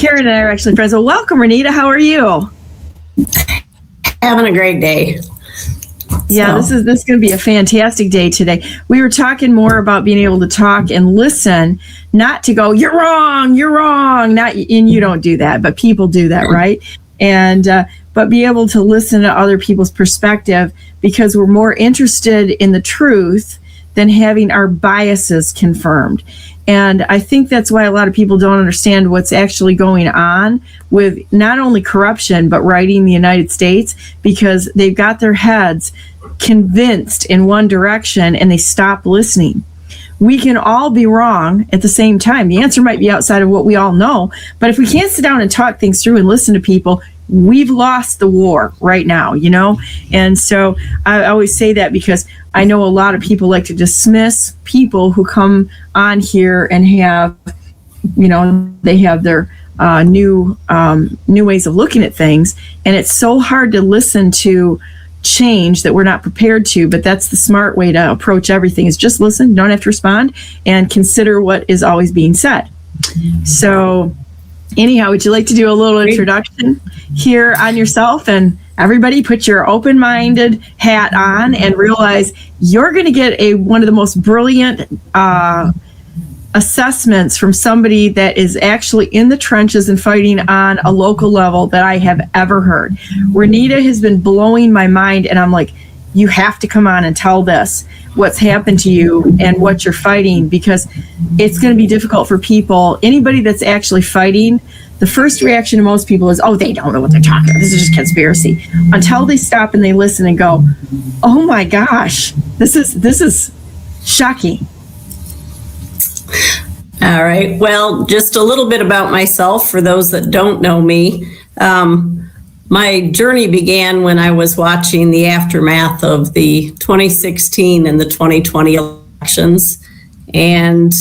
Karen and I are actually friends. Well, welcome, Renita. How are you? Having a great day. Yeah, this is going to be a fantastic day today. We were talking more about being able to talk and listen, not to go, you're wrong. Not, and you don't do that, but people do that, right? And but be able to listen to other people's perspective, because we're more interested in the truth than having our biases confirmed. And I think that's why a lot of people don't understand what's actually going on with not only corruption, but righting the United States, because they've got their heads convinced in one direction and they stop listening. We can all be wrong at the same time. The answer might be outside of what we all know, but if we can't sit down and talk things through and listen to people, we've lost the war right now, you know? And so I always say that because I know a lot of people like to dismiss people who come on here and have, you know, they have their new ways of looking at things. And it's so hard to listen to change that we're not prepared to, but that's the smart way to approach everything, is just listen, don't have to respond, and consider what is always being said. So anyhow, would you like to do a little introduction here on yourself? And everybody put your open-minded hat on and realize you're going to get one of the most brilliant assessments from somebody that is actually in the trenches and fighting on a local level that I have ever heard. Renita has been blowing my mind, and I'm like, you have to come on and tell this, what's happened to you and what you're fighting, because it's going to be difficult for people. Anybody that's actually fighting, the first reaction to most people is, oh, they don't know what they're talking about. This is just conspiracy. Until they stop and they listen and go, oh my gosh, this is shocking. All right. Well, just a little bit about myself for those that don't know me. My journey began when I was watching the aftermath of the 2016 and the 2020 elections. And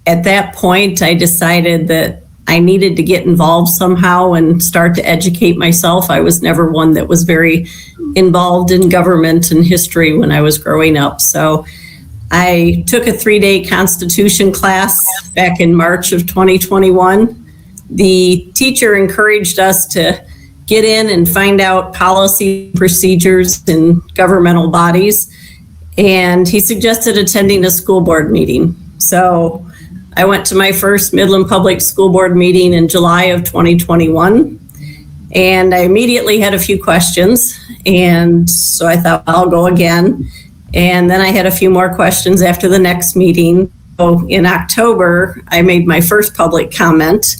at that point, I decided that I needed to get involved somehow and start to educate myself. I was never one that was very involved in government and history when I was growing up. So I took a 3-day Constitution class back in March of 2021. The teacher encouraged us to get in and find out policy procedures in governmental bodies. And he suggested attending a school board meeting. So I went to my first Midland Public School Board meeting in July of 2021. And I immediately had a few questions. And so I thought, I'll go again. And then I had a few more questions after the next meeting. So in October, I made my first public comment.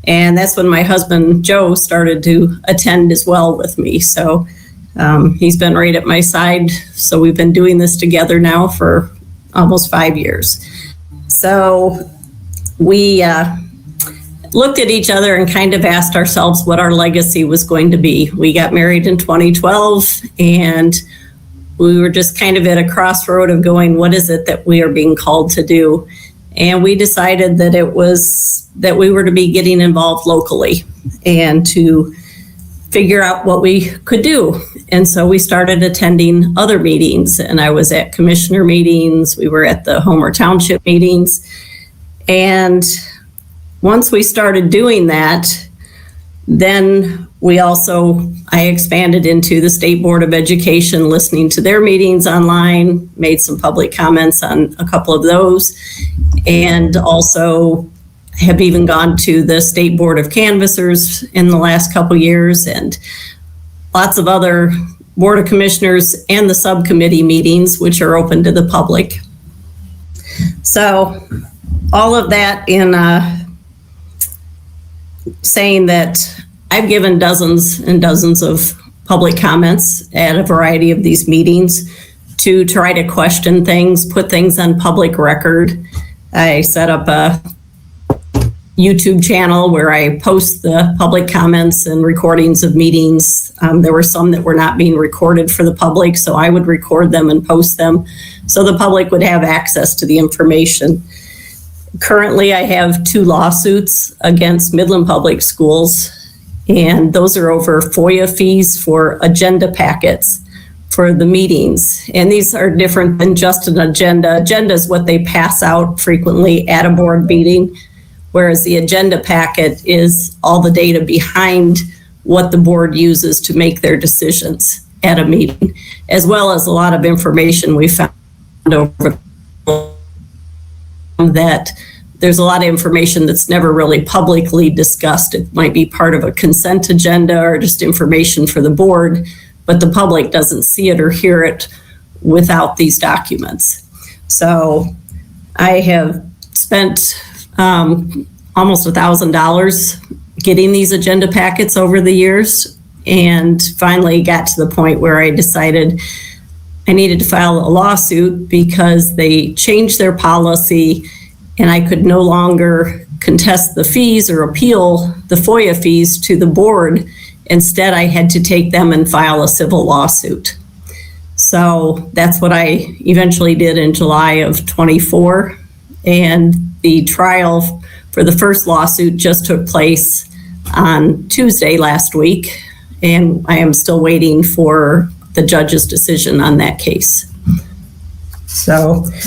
And that's when my husband, Joe, started to attend as well with me. So he's been right at my side. So we've been doing this together now for almost 5 years. So we looked at each other and kind of asked ourselves what our legacy was going to be. We got married in 2012, and we were just kind of at a crossroad of going, what is it that we are being called to do? And we decided that it was that we were to be getting involved locally and to figure out what we could do. And so we started attending other meetings, and I was at commissioner meetings. We were at the Homer Township meetings. And once we started doing that, then I expanded into the State Board of Education, listening to their meetings online, made some public comments on a couple of those, and also have even gone to the State Board of Canvassers in the last couple years, and lots of other Board of Commissioners and the subcommittee meetings, which are open to the public. So all of that in saying that I've given dozens and dozens of public comments at a variety of these meetings to try to question things, put things on public record. I set up a YouTube channel where I post the public comments and recordings of meetings. There were some that were not being recorded for the public, so I would record them and post them so the public would have access to the information. Currently, I have 2 lawsuits against Midland Public Schools, and those are over FOIA fees for agenda packets for the meetings. And these are different than just an agenda. Agenda is what they pass out frequently at a board meeting. whereas the agenda packet is all the data behind what the board uses to make their decisions at a meeting, as well as a lot of information we found over that there's a lot of information that's never really publicly discussed. It might be part of a consent agenda or just information for the board, but the public doesn't see it or hear it without these documents. So I have spent almost $1,000 getting these agenda packets over the years, and finally got to the point where I decided I needed to file a lawsuit because they changed their policy and I could no longer contest the fees or appeal the FOIA fees to the board. Instead, I had to take them and file a civil lawsuit. So that's what I eventually did in July of 24. And the trial for the first lawsuit just took place on Tuesday last week. And I am still waiting for the judge's decision on that case.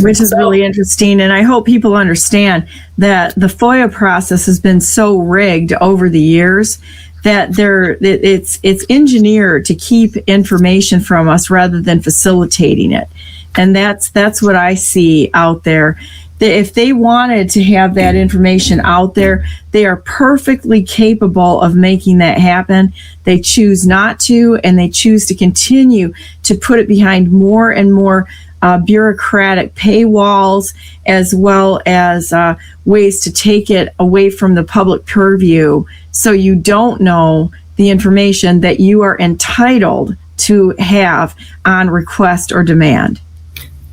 Which is really interesting, and I hope people understand that the FOIA process has been so rigged over the years that it's engineered to keep information from us rather than facilitating it, and that's what I see out there. If they wanted to have that information out there, they are perfectly capable of making that happen. They choose not to, and they choose to continue to put it behind more and more bureaucratic paywalls, as well as ways to take it away from the public purview, so you don't know the information that you are entitled to have on request or demand.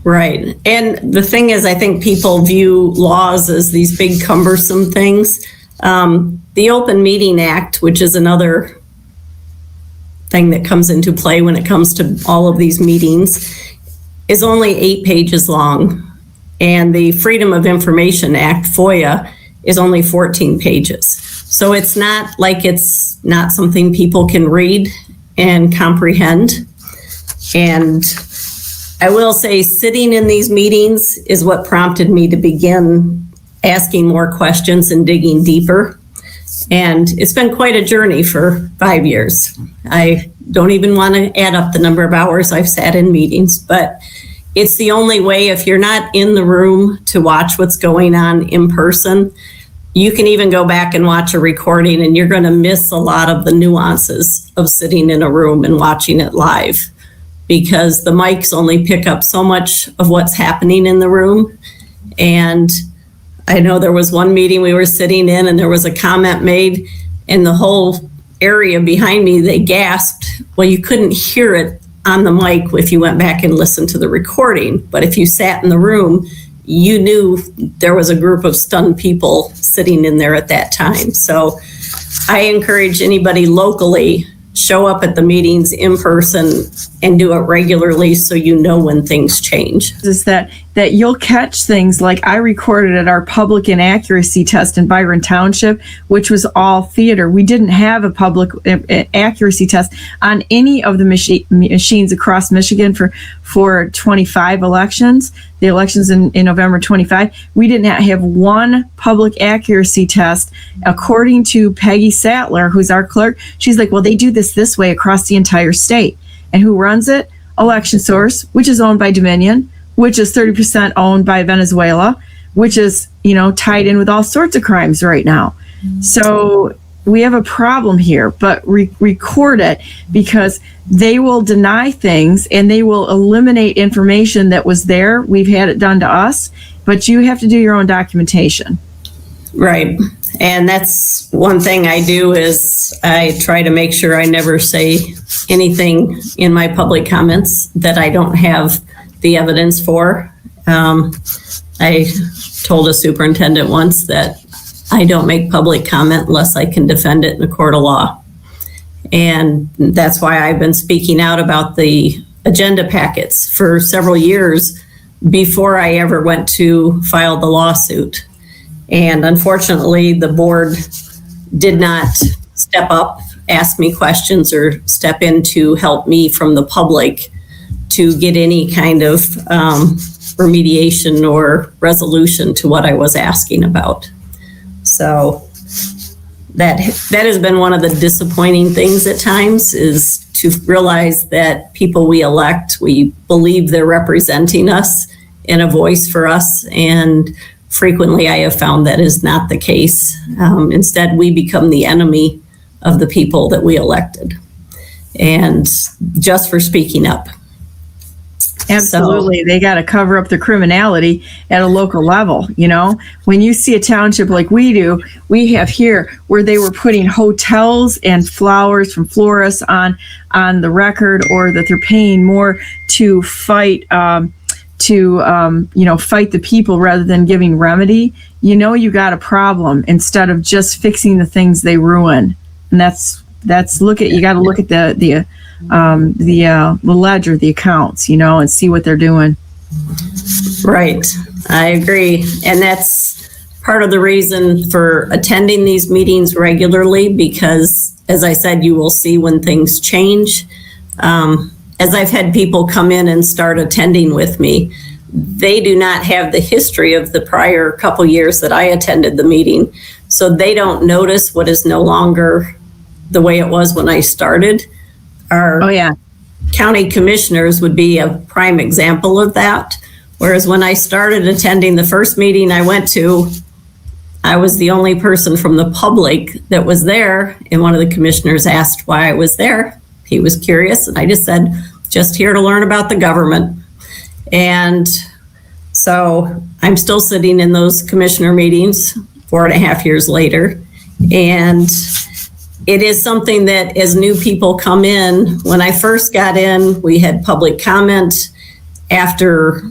Right. And the thing is, I think people view laws as these big cumbersome things. The Open Meeting Act, which is another thing that comes into play when it comes to all of these meetings, is only 8 pages long, and the Freedom of Information Act, FOIA, is only 14 pages. So it's not like it's not something people can read and comprehend. And I will say, sitting in these meetings is what prompted me to begin asking more questions and digging deeper. And it's been quite a journey for 5 years. I don't even want to add up the number of hours I've sat in meetings, but it's the only way. If you're not in the room to watch what's going on in person, you can even go back and watch a recording and you're going to miss a lot of the nuances of sitting in a room and watching it live, because the mics only pick up so much of what's happening in the room. And I know there was one meeting we were sitting in and there was a comment made, and the whole area behind me, they gasped. Well, you couldn't hear it on the mic if you went back and listened to the recording, but if you sat in the room, you knew there was a group of stunned people sitting in there at that time. So I encourage anybody locally, show up at the meetings in person and do it regularly, so you know when things change. Is that you'll catch things like I recorded at our public inaccuracy test in Byron Township, which was all theater. We didn't have a public accuracy test on any of the machines across Michigan for 25 elections. The elections in November 25, we didn't have one public accuracy test. According to Peggy Sattler, who's our clerk, she's like, well, they do this way across the entire state. And who runs it? Election Source, which is owned by Dominion, which is 30% owned by Venezuela, which is, tied in with all sorts of crimes right now. So we have a problem here, but record it, because they will deny things and they will eliminate information that was there. We've had it done to us, but you have to do your own documentation. Right. And that's one thing I do, is I try to make sure I never say anything in my public comments that I don't have the evidence for. I told a superintendent once that I don't make public comment unless I can defend it in a court of law. And that's why I've been speaking out about the agenda packets for several years before I ever went to file the lawsuit. And unfortunately, the board did not step up, ask me questions, or step in to help me from the public to get any kind of remediation or resolution to what I was asking about. So that has been one of the disappointing things at times, is to realize that people we elect, we believe they're representing us and a voice for us. And frequently I have found that is not the case. Instead, we become the enemy of the people that we elected, and just for speaking up. Absolutely. They got to cover up the criminality at a local level. You know, when you see a township like we do, we have here where they were putting hotels and flowers from florists on the record, or that they're paying more to fight, fight the people rather than giving remedy. You know, you got a problem instead of just fixing the things they ruin. And you got to look at the ledger, the accounts, and see what they're doing. Right. I agree. And that's part of the reason for attending these meetings regularly, because, as I said, you will see when things change. As I've had people come in and start attending with me, they do not have the history of the prior couple years that I attended the meeting. So they don't notice what is no longer the way it was when I started. Our county commissioners would be a prime example of that. Whereas when I started attending the first meeting I went to, I was the only person from the public that was there. And one of the commissioners asked why I was there. He was curious. And I just said, just here to learn about the government. And so I'm still sitting in those commissioner meetings 4.5 years later. And it is something that, as new people come in, when I first got in, we had public comment after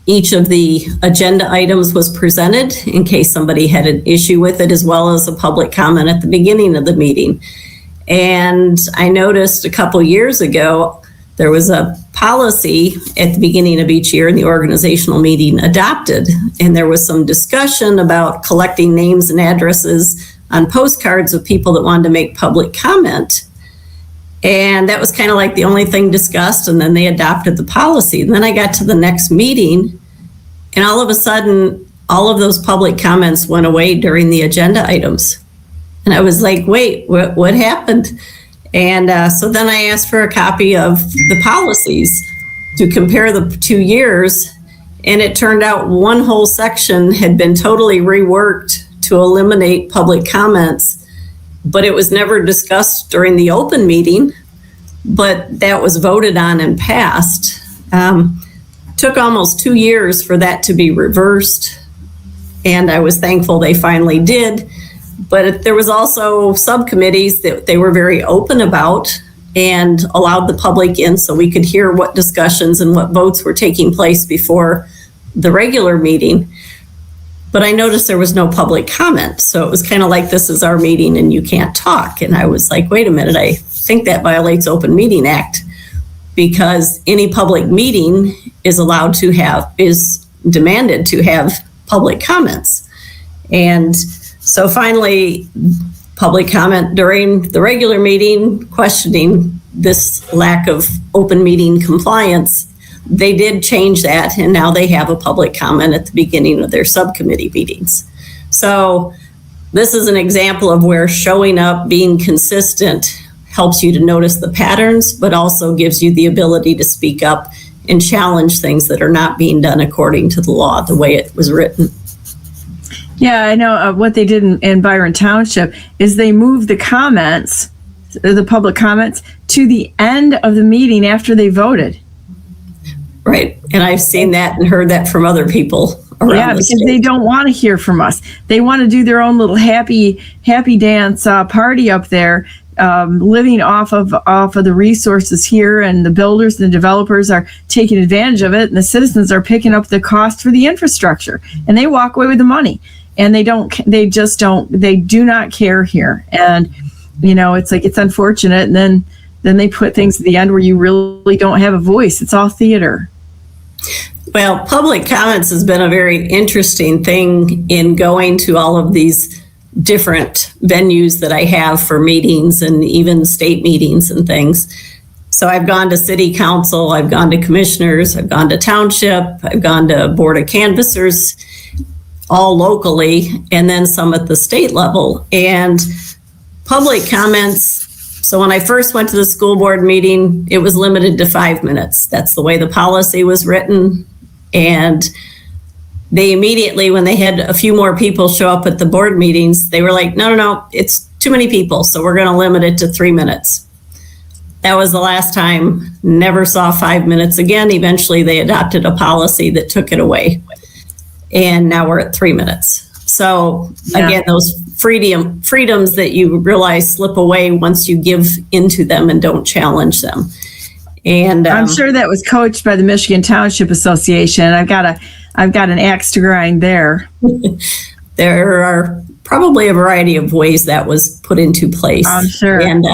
each of the agenda items was presented, in case somebody had an issue with it, as well as a public comment at the beginning of the meeting. And I noticed a couple years ago, there was a policy at the beginning of each year in the organizational meeting adopted, and there was some discussion about collecting names and addresses on postcards of people that wanted to make public comment. And that was kind of like the only thing discussed, and then they adopted the policy. And then I got to the next meeting, and all of a sudden, all of those public comments went away during the agenda items. And I was like, wait, what happened? And so then I asked for a copy of the policies to compare the 2 years, and it turned out one whole section had been totally reworked to eliminate public comments, but it was never discussed during the open meeting, but that was voted on and passed. Took almost 2 years for that to be reversed, and I was thankful they finally did. But there was also subcommittees that they were very open about and allowed the public in so we could hear what discussions and what votes were taking place before the regular meeting. But I noticed there was no public comment. So it was kind of like, this is our meeting and you can't talk. And I was like, wait a minute, I think that violates Open Meeting Act, because any public meeting is demanded to have public comments. And so finally, public comment during the regular meeting, questioning this lack of open meeting compliance, they did change that, and now they have a public comment at the beginning of their subcommittee meetings. So this is an example of where showing up, being consistent, helps you to notice the patterns, but also gives you the ability to speak up and challenge things that are not being done according to the law, the way it was written. Yeah, I know what they did in Byron Township is they moved the comments, the public comments, to the end of the meeting after they voted. Right. And I've seen that and heard that from other people around the because state. They don't want to hear from us. They want to do their own little happy dance party up there, living off of the resources here, and the builders and the developers are taking advantage of it, and the citizens are picking up the cost for the infrastructure, and they walk away with the money. And they do not care here. And, it's like, it's unfortunate. And then they put things at the end where you really don't have a voice. It's all theater. Well, public comments has been a very interesting thing in going to all of these different venues that I have for meetings and even state meetings and things. So I've gone to city council, I've gone to commissioners, I've gone to township, I've gone to board of canvassers. all locally, and then some at the state level. And public comments, so when I first went to the school board meeting, it was limited to 5 minutes. That's the way the policy was written. And they immediately, when they had a few more people show up at the board meetings, they were like, no, it's too many people, so we're going to limit it to 3 minutes. That was the last time. Never saw 5 minutes again. Eventually, they adopted a policy that took it away. And now we're at 3 minutes. So again, those freedoms that you realize slip away once you give into them and don't challenge them. And I'm sure that was coached by the Michigan Township Association. I've got an axe to grind there. There are probably a variety of ways that was put into place. I'm sure. And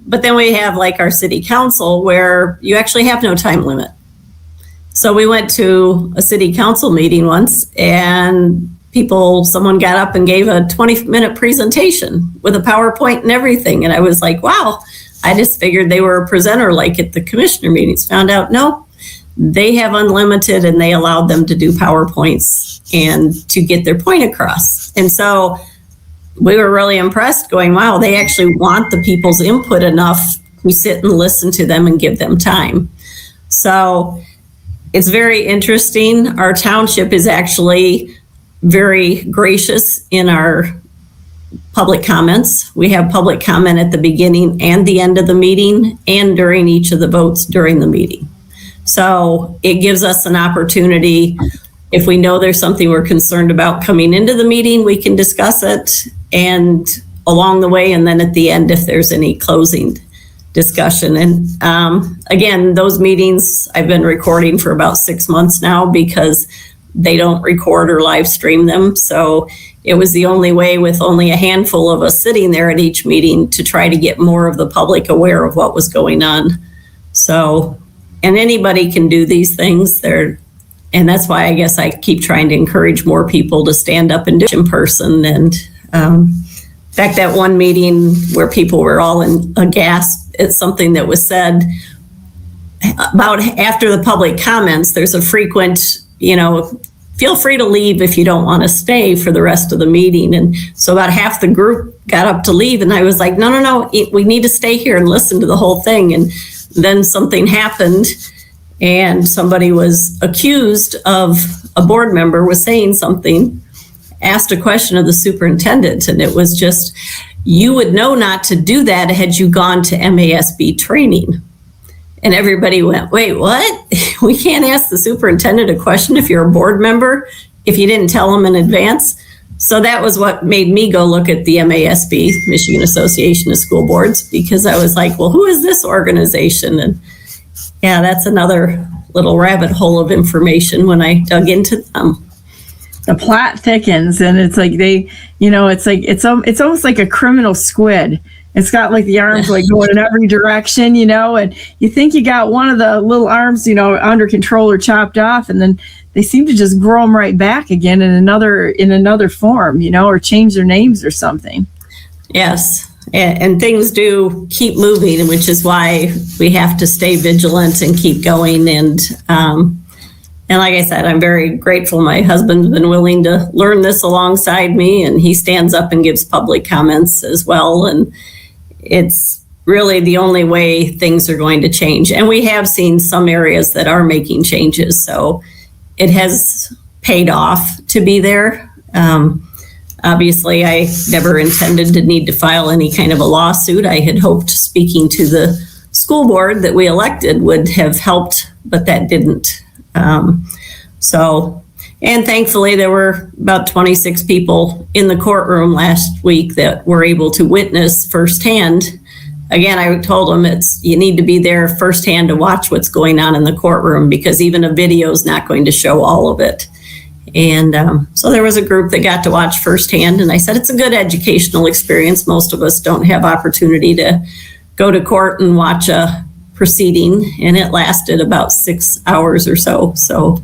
but then we have like our city council where you actually have no time limit. So we went to a city council meeting once, and someone got up and gave a 20-minute presentation with a PowerPoint and everything. And I was like, wow, I just figured they were a presenter like at the commissioner meetings. Found out, no, they have unlimited, and they allowed them to do PowerPoints and to get their point across. And so we were really impressed, going, wow, they actually want the people's input enough. We sit and listen to them and give them time. So it's very interesting. Our township is actually very gracious in our public comments. We have public comment at the beginning and the end of the meeting, and during each of the votes during the meeting. So it gives us an opportunity. If we know there's something we're concerned about coming into the meeting, we can discuss it, and along the way, and then at the end, if there's any closing discussion. And again, those meetings I've been recording for about 6 months now, because they don't record or live stream them. So it was the only way, with only a handful of us sitting there at each meeting, to try to get more of the public aware of what was going on. So, and anybody can do these things. And that's why I guess I keep trying to encourage more people to stand up and do it in person. And in fact, that one meeting where people were all in a gasp at something that was said about after the public comments, there's a frequent, feel free to leave if you don't want to stay for the rest of the meeting. And so about half the group got up to leave, and I was like, no, we need to stay here and listen to the whole thing. And then something happened, and somebody was accused of, a board member was saying something, asked a question of the superintendent, and it was just, you would know not to do that had you gone to MASB training. And everybody went, wait, what? We can't ask the superintendent a question if you're a board member, if you didn't tell them in advance. So that was what made me go look at the MASB, Michigan Association of School Boards, because I was like, well, who is this organization? And yeah, that's another little rabbit hole of information when I dug into them. The plot thickens, and it's like it's almost like a criminal squid. It's got like the arms like going in every direction, and you think you got one of the little arms, under control or chopped off, and then they seem to just grow them right back again in another form, or change their names or something. Yes, and things do keep moving, which is why we have to stay vigilant and keep going. And like I said, I'm very grateful. My husband's been willing to learn this alongside me, and he stands up and gives public comments as well. And it's really the only way things are going to change. And we have seen some areas that are making changes. So it has paid off to be there. Obviously, I never intended to need to file any kind of a lawsuit. I had hoped speaking to the school board that we elected would have helped, but that didn't. And thankfully there were about 26 people in the courtroom last week that were able to witness firsthand. Again, I told them you need to be there firsthand to watch what's going on in the courtroom, because even a video is not going to show all of it. And so there was a group that got to watch firsthand, and I said, it's a good educational experience. Most of us don't have opportunity to go to court and watch a proceeding, and it lasted about 6 hours or so. So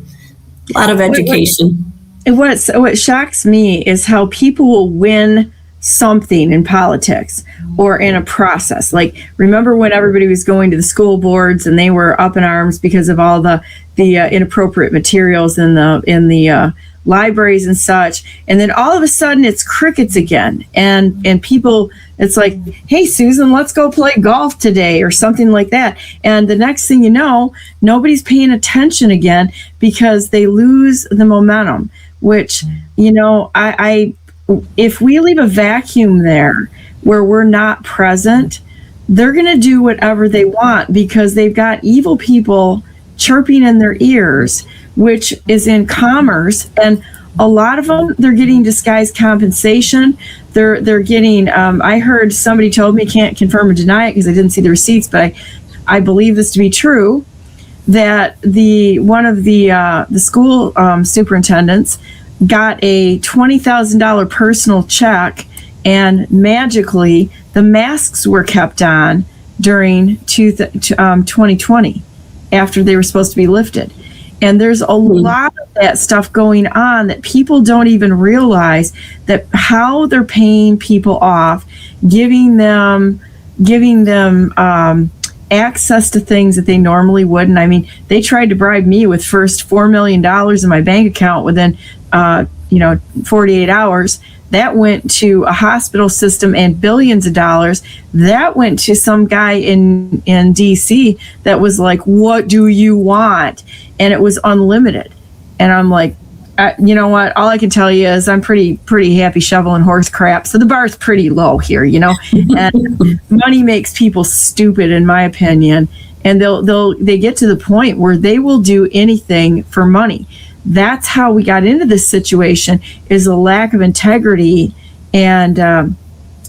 a lot of education. What shocks me is how people will win something in politics or in a process. Like, remember when everybody was going to the school boards and they were up in arms because of all the inappropriate materials in the libraries and such. And then all of a sudden it's crickets again. And people, it's like, hey, Susan, let's go play golf today or something like that. And the next thing you know, nobody's paying attention again because they lose the momentum, which, if we leave a vacuum there where we're not present, they're going to do whatever they want because they've got evil people chirping in their ears, which is in commerce. And a lot of them, they're getting disguised compensation. They're getting, I heard somebody told me, can't confirm or deny it because I didn't see the receipts, but I believe this to be true, that one of the school superintendents got a $20,000 personal check, and magically the masks were kept on during 2020 after they were supposed to be lifted. And there's a lot of that stuff going on that people don't even realize, that how they're paying people off, giving them access to things that they normally wouldn't. I mean, they tried to bribe me with first $4 million in my bank account within 48 hours. That went to a hospital system and billions of dollars. That went to some guy in DC that was like, what do you want? And it was unlimited. And I'm like, you know what? All I can tell you is I'm pretty happy shoveling horse crap. So the bar's pretty low here, and money makes people stupid, in my opinion. And they get to the point where they will do anything for money. That's how we got into this situation, is a lack of integrity and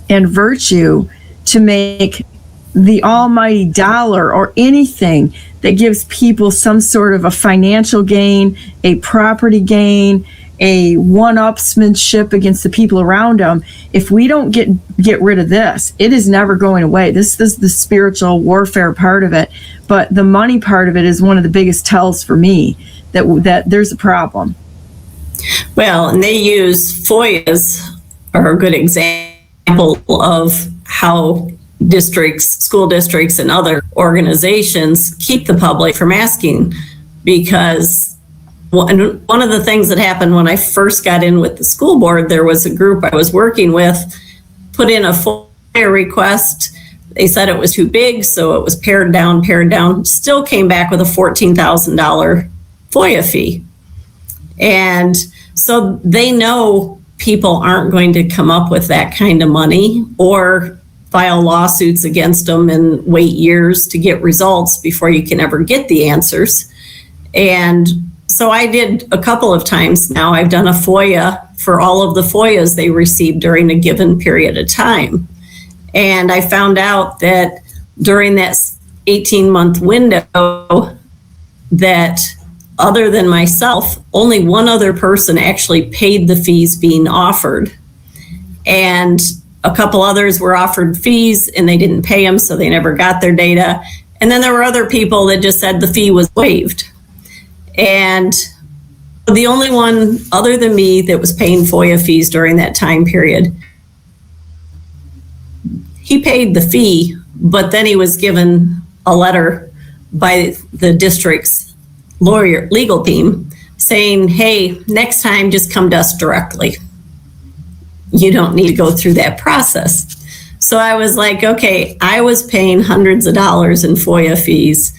virtue to make the almighty dollar or anything that gives people some sort of a financial gain, a property gain, a one-upsmanship against the people around them. If we don't get rid of this, it is never going away. This is the spiritual warfare part of it, but the money part of it is one of the biggest tells for me that there's a problem. Well, and they use FOIAs are a good example of how school districts and other organizations keep the public from asking, because one of the things that happened when I first got in with the school board, there was a group I was working with, put in a FOIA request. They said it was too big, so it was pared down, still came back with a $14,000 FOIA fee. And so they know people aren't going to come up with that kind of money or file lawsuits against them and wait years to get results before you can ever get the answers. And so I did a couple of times now. I've done a FOIA for all of the FOIAs they received during a given period of time. And I found out that during that 18-month window, that other than myself, only one other person actually paid the fees being offered. And a couple others were offered fees and they didn't pay them, so they never got their data. And then there were other people that just said the fee was waived. And the only one other than me that was paying FOIA fees during that time period, he paid the fee, but then he was given a letter by the district's legal team saying, hey, next time just come to us directly. You don't need to go through that process. So I was like, okay, I was paying hundreds of dollars in FOIA fees,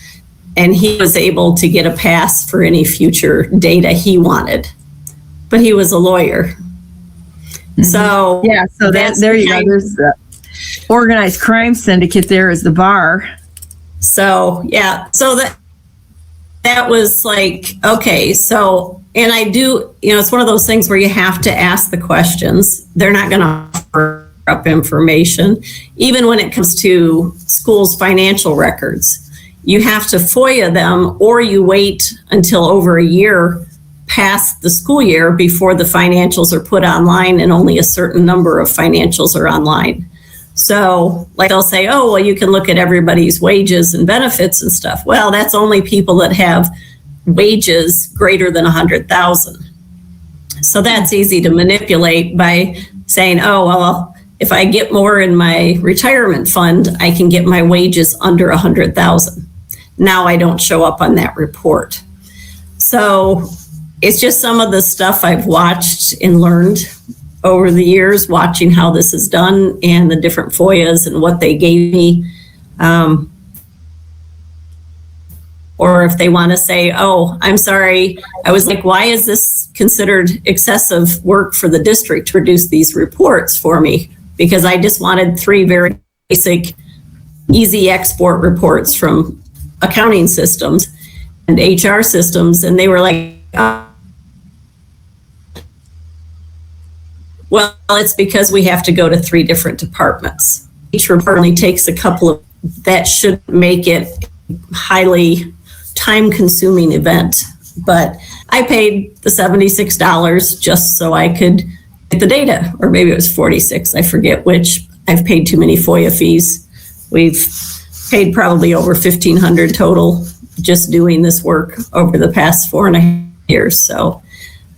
and he was able to get a pass for any future data he wanted. But he was a lawyer. Mm-hmm. So yeah, so there you go. There's the organized crime syndicate there as the bar. So yeah, so that was like, okay, so, and I do, it's one of those things where you have to ask the questions. They're not going to offer up information. Even when it comes to schools' financial records, you have to FOIA them, or you wait until over a year past the school year before the financials are put online, and only a certain number of financials are online. So like they'll say, oh, well, you can look at everybody's wages and benefits and stuff. Well, that's only people that have wages greater than 100,000. So that's easy to manipulate by saying, oh, well, if I get more in my retirement fund, I can get my wages under 100,000. Now I don't show up on that report. So it's just some of the stuff I've watched and learned over the years, watching how this is done and the different FOIAs and what they gave me. Or if they want to say, oh, I'm sorry, I was like, why is this considered excessive work for the district to produce these reports for me? Because I just wanted 3 very basic, easy export reports from accounting systems and HR systems. And they were like, well, it's because we have to go to 3 different departments. Each report only takes a couple of, that should make it highly time-consuming event. But I paid the $76 just so I could get the data, or maybe it was $46, I forget which. I've paid too many FOIA fees. We've paid probably over $1,500 total just doing this work over the past 4.5 years. So,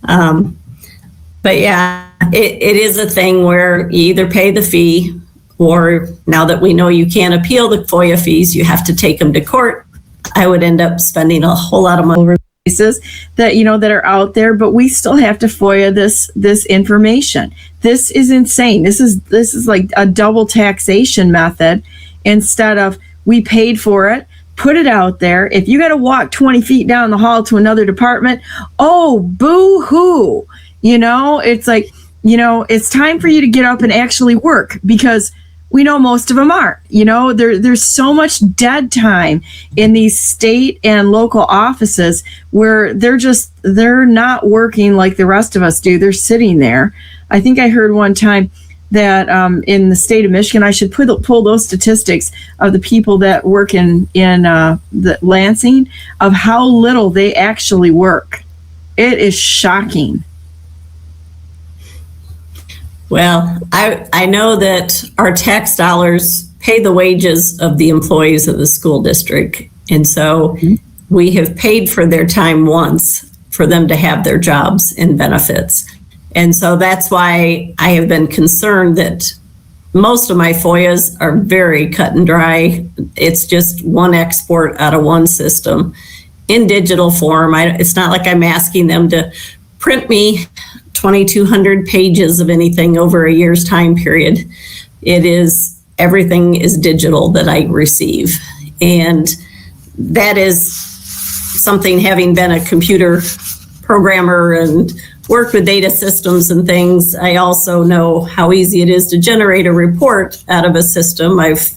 but yeah, it is a thing where you either pay the fee, or now that we know you can't appeal the FOIA fees, you have to take them to court. I would end up spending a whole lot of money over cases that, you know, that are out there, but we still have to FOIA this information. This is insane. This is like a double taxation method. Instead of, we paid for it, put it out there. If you got to walk 20 feet down the hall to another department, oh, boo-hoo. You know, it's like, you know, it's time for you to get up and actually work, because we know most of them aren't. You know, there's so much dead time in these state and local offices where they're not working like the rest of us do. They're sitting there. I think I heard one time that in the state of Michigan, I should pull those statistics of the people that work in the Lansing, of how little they actually work. It is shocking. Well, I know that our tax dollars pay the wages of the employees of the school district. And so we have paid for their time once for them to have their jobs and benefits. And so that's why I have been concerned that most of my FOIAs are very cut and dry. It's just one export out of one system in digital form. It's not like I'm asking them to print me 2,200 pages of anything over a year's time period. Everything is digital that I receive. And that is something, having been a computer programmer and worked with data systems and things, I also know how easy it is to generate a report out of a system. I've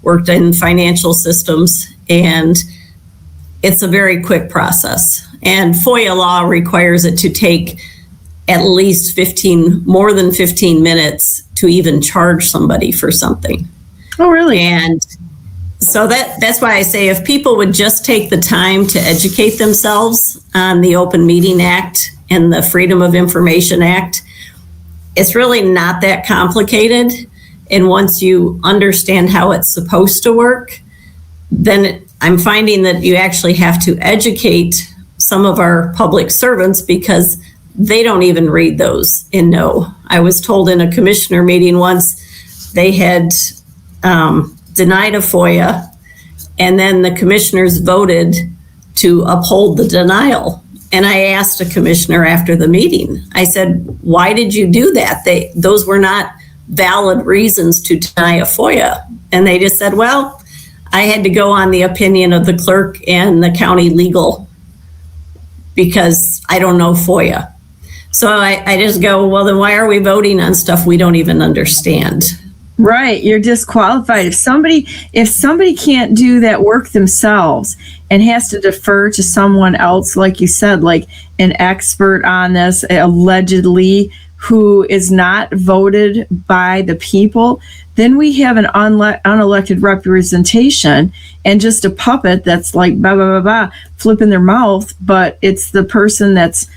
worked in financial systems, and it's a very quick process. And FOIA law requires it to take at least more than 15 minutes to even charge somebody for something. Oh, really? And so that's why I say, if people would just take the time to educate themselves on the Open Meeting Act and the Freedom of Information Act, it's really not that complicated. And once you understand how it's supposed to work, then I'm finding that you actually have to educate some of our public servants, because they don't even read those and know. I was told in a commissioner meeting once, they had denied a FOIA, and then the commissioners voted to uphold the denial. And I asked a commissioner after the meeting, I said, why did you do that? Those were not valid reasons to deny a FOIA. And they just said, well, I had to go on the opinion of the clerk and the county legal, because I don't know FOIA. So I just go, well, then why are we voting on stuff we don't even understand? Right. You're disqualified. If somebody can't do that work themselves and has to defer to someone else, like you said, like an expert on this, allegedly, who is not voted by the people, then we have an unelected representation and just a puppet that's like, blah, blah, blah, blah, flipping their mouth, but it's the person that's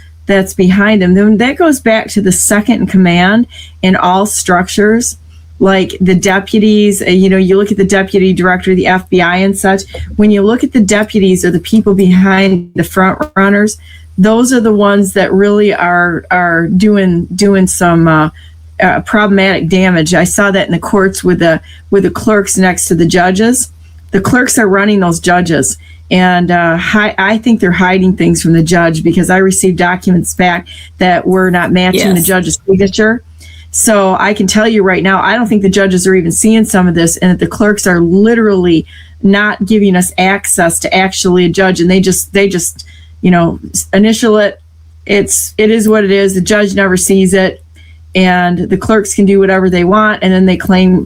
behind them. Then that goes back to the second in command in all structures, like the deputies. You look at the deputy director of the FBI and such. When you look at the deputies, or the people behind the front runners, those are the ones that really are doing some problematic damage. I saw that in the courts with the clerks next to the judges. the clerks are running those judges. And I think they're hiding things from the judge, because I received documents back that were not matching the judge's signature. So I can tell you right now, I don't think the judges are even seeing some of this, and that the clerks are literally not giving us access to actually a judge, and they just initial it. It is what it is. The judge never sees it, and the clerks can do whatever they want, and then they claim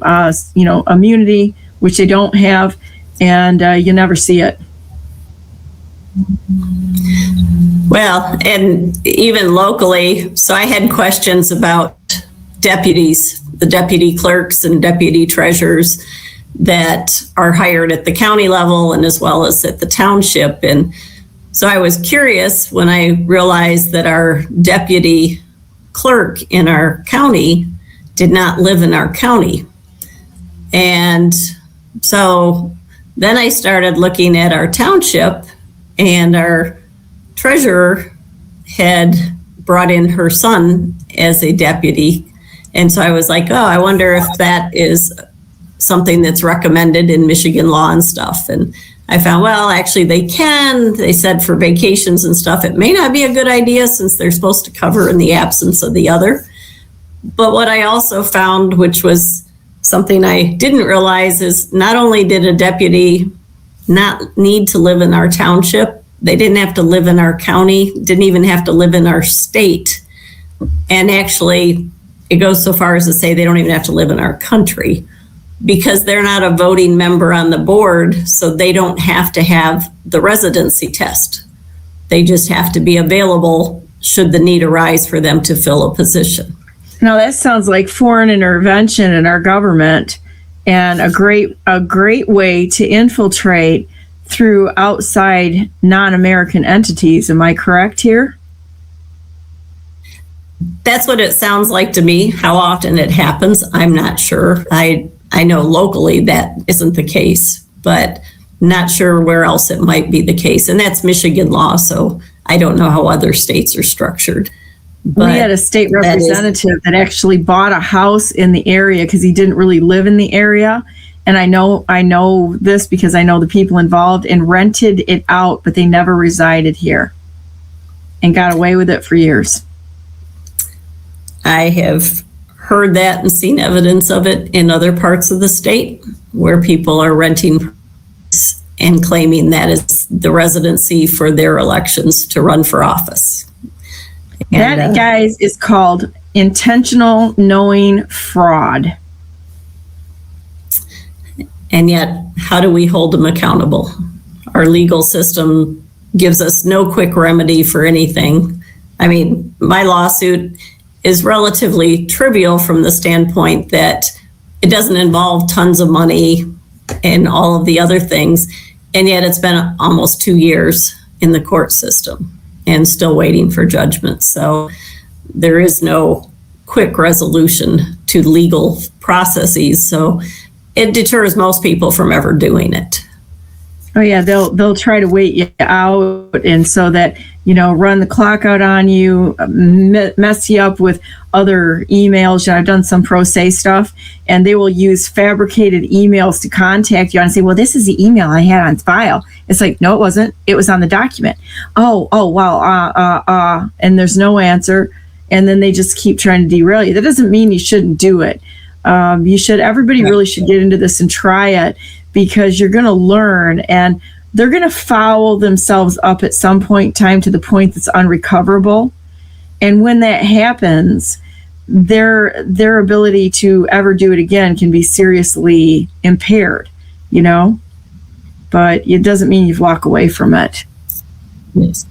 immunity, which they don't have, and you never see it. Well, and even locally, so I had questions about deputies, the deputy clerks and deputy treasurers that are hired at the county level and as well as at the township. And so I was curious when I realized that our deputy clerk in our county did not live in our county. And so then I started looking at our township, and our treasurer had brought in her son as a deputy. And so I was like, oh, I wonder if that is something that's recommended in Michigan law and stuff. And I found, well, actually they said for vacations and stuff, it may not be a good idea since they're supposed to cover in the absence of the other. But what I also found, which was something I didn't realize, is not only did a deputy not need to live in our township, they didn't have to live in our county, didn't even have to live in our state. And actually, it goes so far as to say they don't even have to live in our country, because they're not a voting member on the board, so they don't have to have the residency test. They just have to be available should the need arise for them to fill a position. Now that sounds like foreign intervention in our government, and a great way to infiltrate through outside non-American entities. Am I correct here? That's what it sounds like to me. How often it happens, I'm not sure. I know locally that isn't the case, but not sure where else it might be the case. And that's Michigan law, so I don't know how other states are structured. But we had a state representative that actually bought a house in the area because he didn't really live in the area. And I know this because I know the people involved, and rented it out, but they never resided here and got away with it for years. I have heard that and seen evidence of it in other parts of the state where people are renting and claiming that it's the residency for their elections to run for office. That, guys, is called intentional knowing fraud. And yet, how do we hold them accountable? Our legal system gives us no quick remedy for anything. I mean, my lawsuit is relatively trivial from the standpoint that it doesn't involve tons of money and all of the other things. And yet it's been almost 2 years in the court system and still waiting for judgment. So there is no quick resolution to legal processes. So it deters most people from ever doing it. Oh yeah, they'll try to wait you out, and so that, run the clock out on you, mess you up with other emails. I've done some pro se stuff, and they will use fabricated emails to contact you and say, well, this is the email I had on file. It's like, no, it wasn't. It was on the document. Oh, wow. And there's no answer. And then they just keep trying to derail you. That doesn't mean you shouldn't do it. Everybody really should get into this and try it, because you're going to learn, and they're going to foul themselves up at some point in time to the point that's unrecoverable. And when that happens, their ability to ever do it again can be seriously impaired, but it doesn't mean you walk away from it. Yes.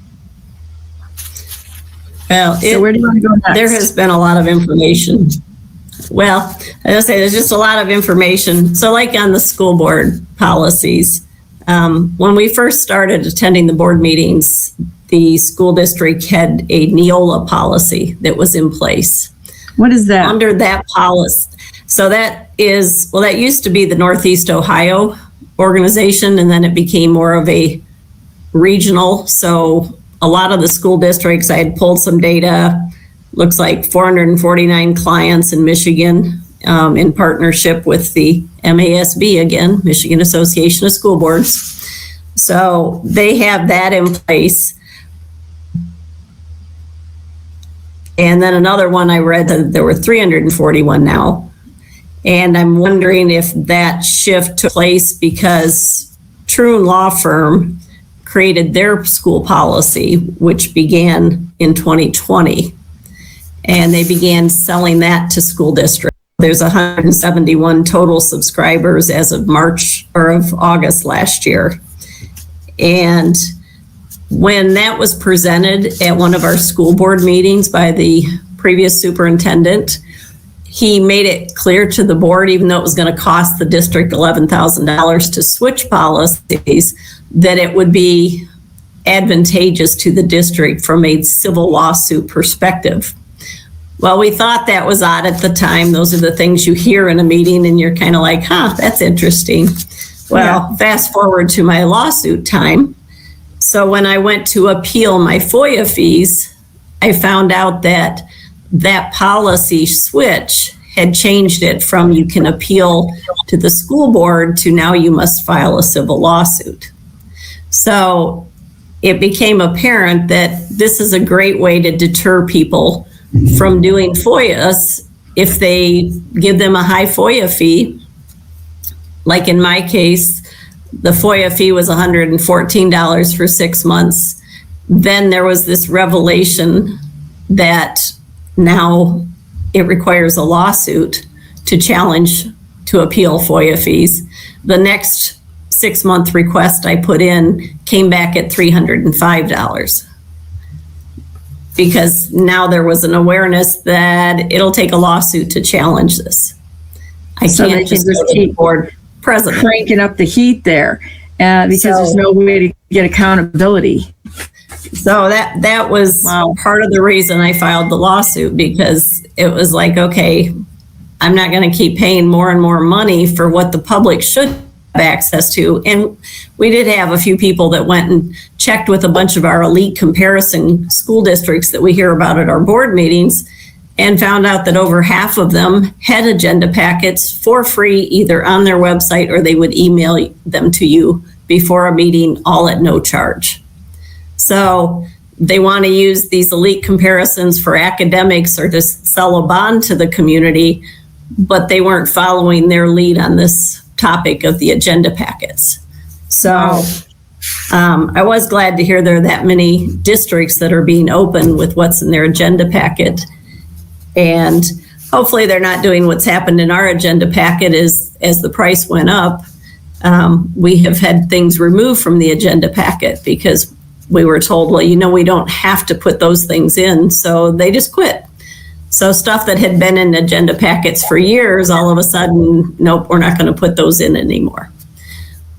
Well, so where do you want to go next? There has been a lot of information. Well, I was say there's just a lot of information. So like on the school board policies, when we first started attending the board meetings, the school district had a Neola policy that was in place. What is that? Under that policy. So that used to be the Northeast Ohio organization, and then it became more of a regional. So a lot of the school districts, I had pulled some data, looks like 449 clients in Michigan in partnership with the MASB, again, Michigan Association of School Boards. So they have that in place. And then another one I read that there were 341 now. And I'm wondering if that shift took place because Troon Law Firm created their school policy, which began in 2020. And they began selling that to school districts. There's 171 total subscribers as of August last year. And when that was presented at one of our school board meetings by the previous superintendent, he made it clear to the board, even though it was going to cost the district $11,000 to switch policies, that it would be advantageous to the district from a civil lawsuit perspective. Well, we thought that was odd at the time. Those are the things you hear in a meeting and you're kind of like, that's interesting. Well, fast forward to my lawsuit time. So when I went to appeal my FOIA fees, I found out that that policy switch had changed it from you can appeal to the school board to now you must file a civil lawsuit. So it became apparent that this is a great way to deter people from doing FOIAs if they give them a high FOIA fee. Like in my case, the FOIA fee was $114 for 6 months. Then there was this revelation that now it requires a lawsuit to challenge, to appeal FOIA fees. The next 6-month request I put in came back at $305 because now there was an awareness that it'll take a lawsuit to challenge this. I can't just keep board president cranking up the heat there because there's no way to get accountability. So that was part of the reason I filed the lawsuit, because it was like, okay, I'm not going to keep paying more and more money for what the public should have access to. And we did have a few people that went and checked with a bunch of our elite comparison school districts that we hear about at our board meetings, and found out that over half of them had agenda packets for free, either on their website or they would email them to you before a meeting, all at no charge. So they want to use these elite comparisons for academics or to sell a bond to the community, but they weren't following their lead on this topic of the agenda packets. So I was glad to hear there are that many districts that are being open with what's in their agenda packet. And hopefully they're not doing what's happened in our agenda packet as the price went up. We have had things removed from the agenda packet because we were told, well, we don't have to put those things in. So they just quit. So stuff that had been in agenda packets for years, all of a sudden, nope, we're not going to put those in anymore.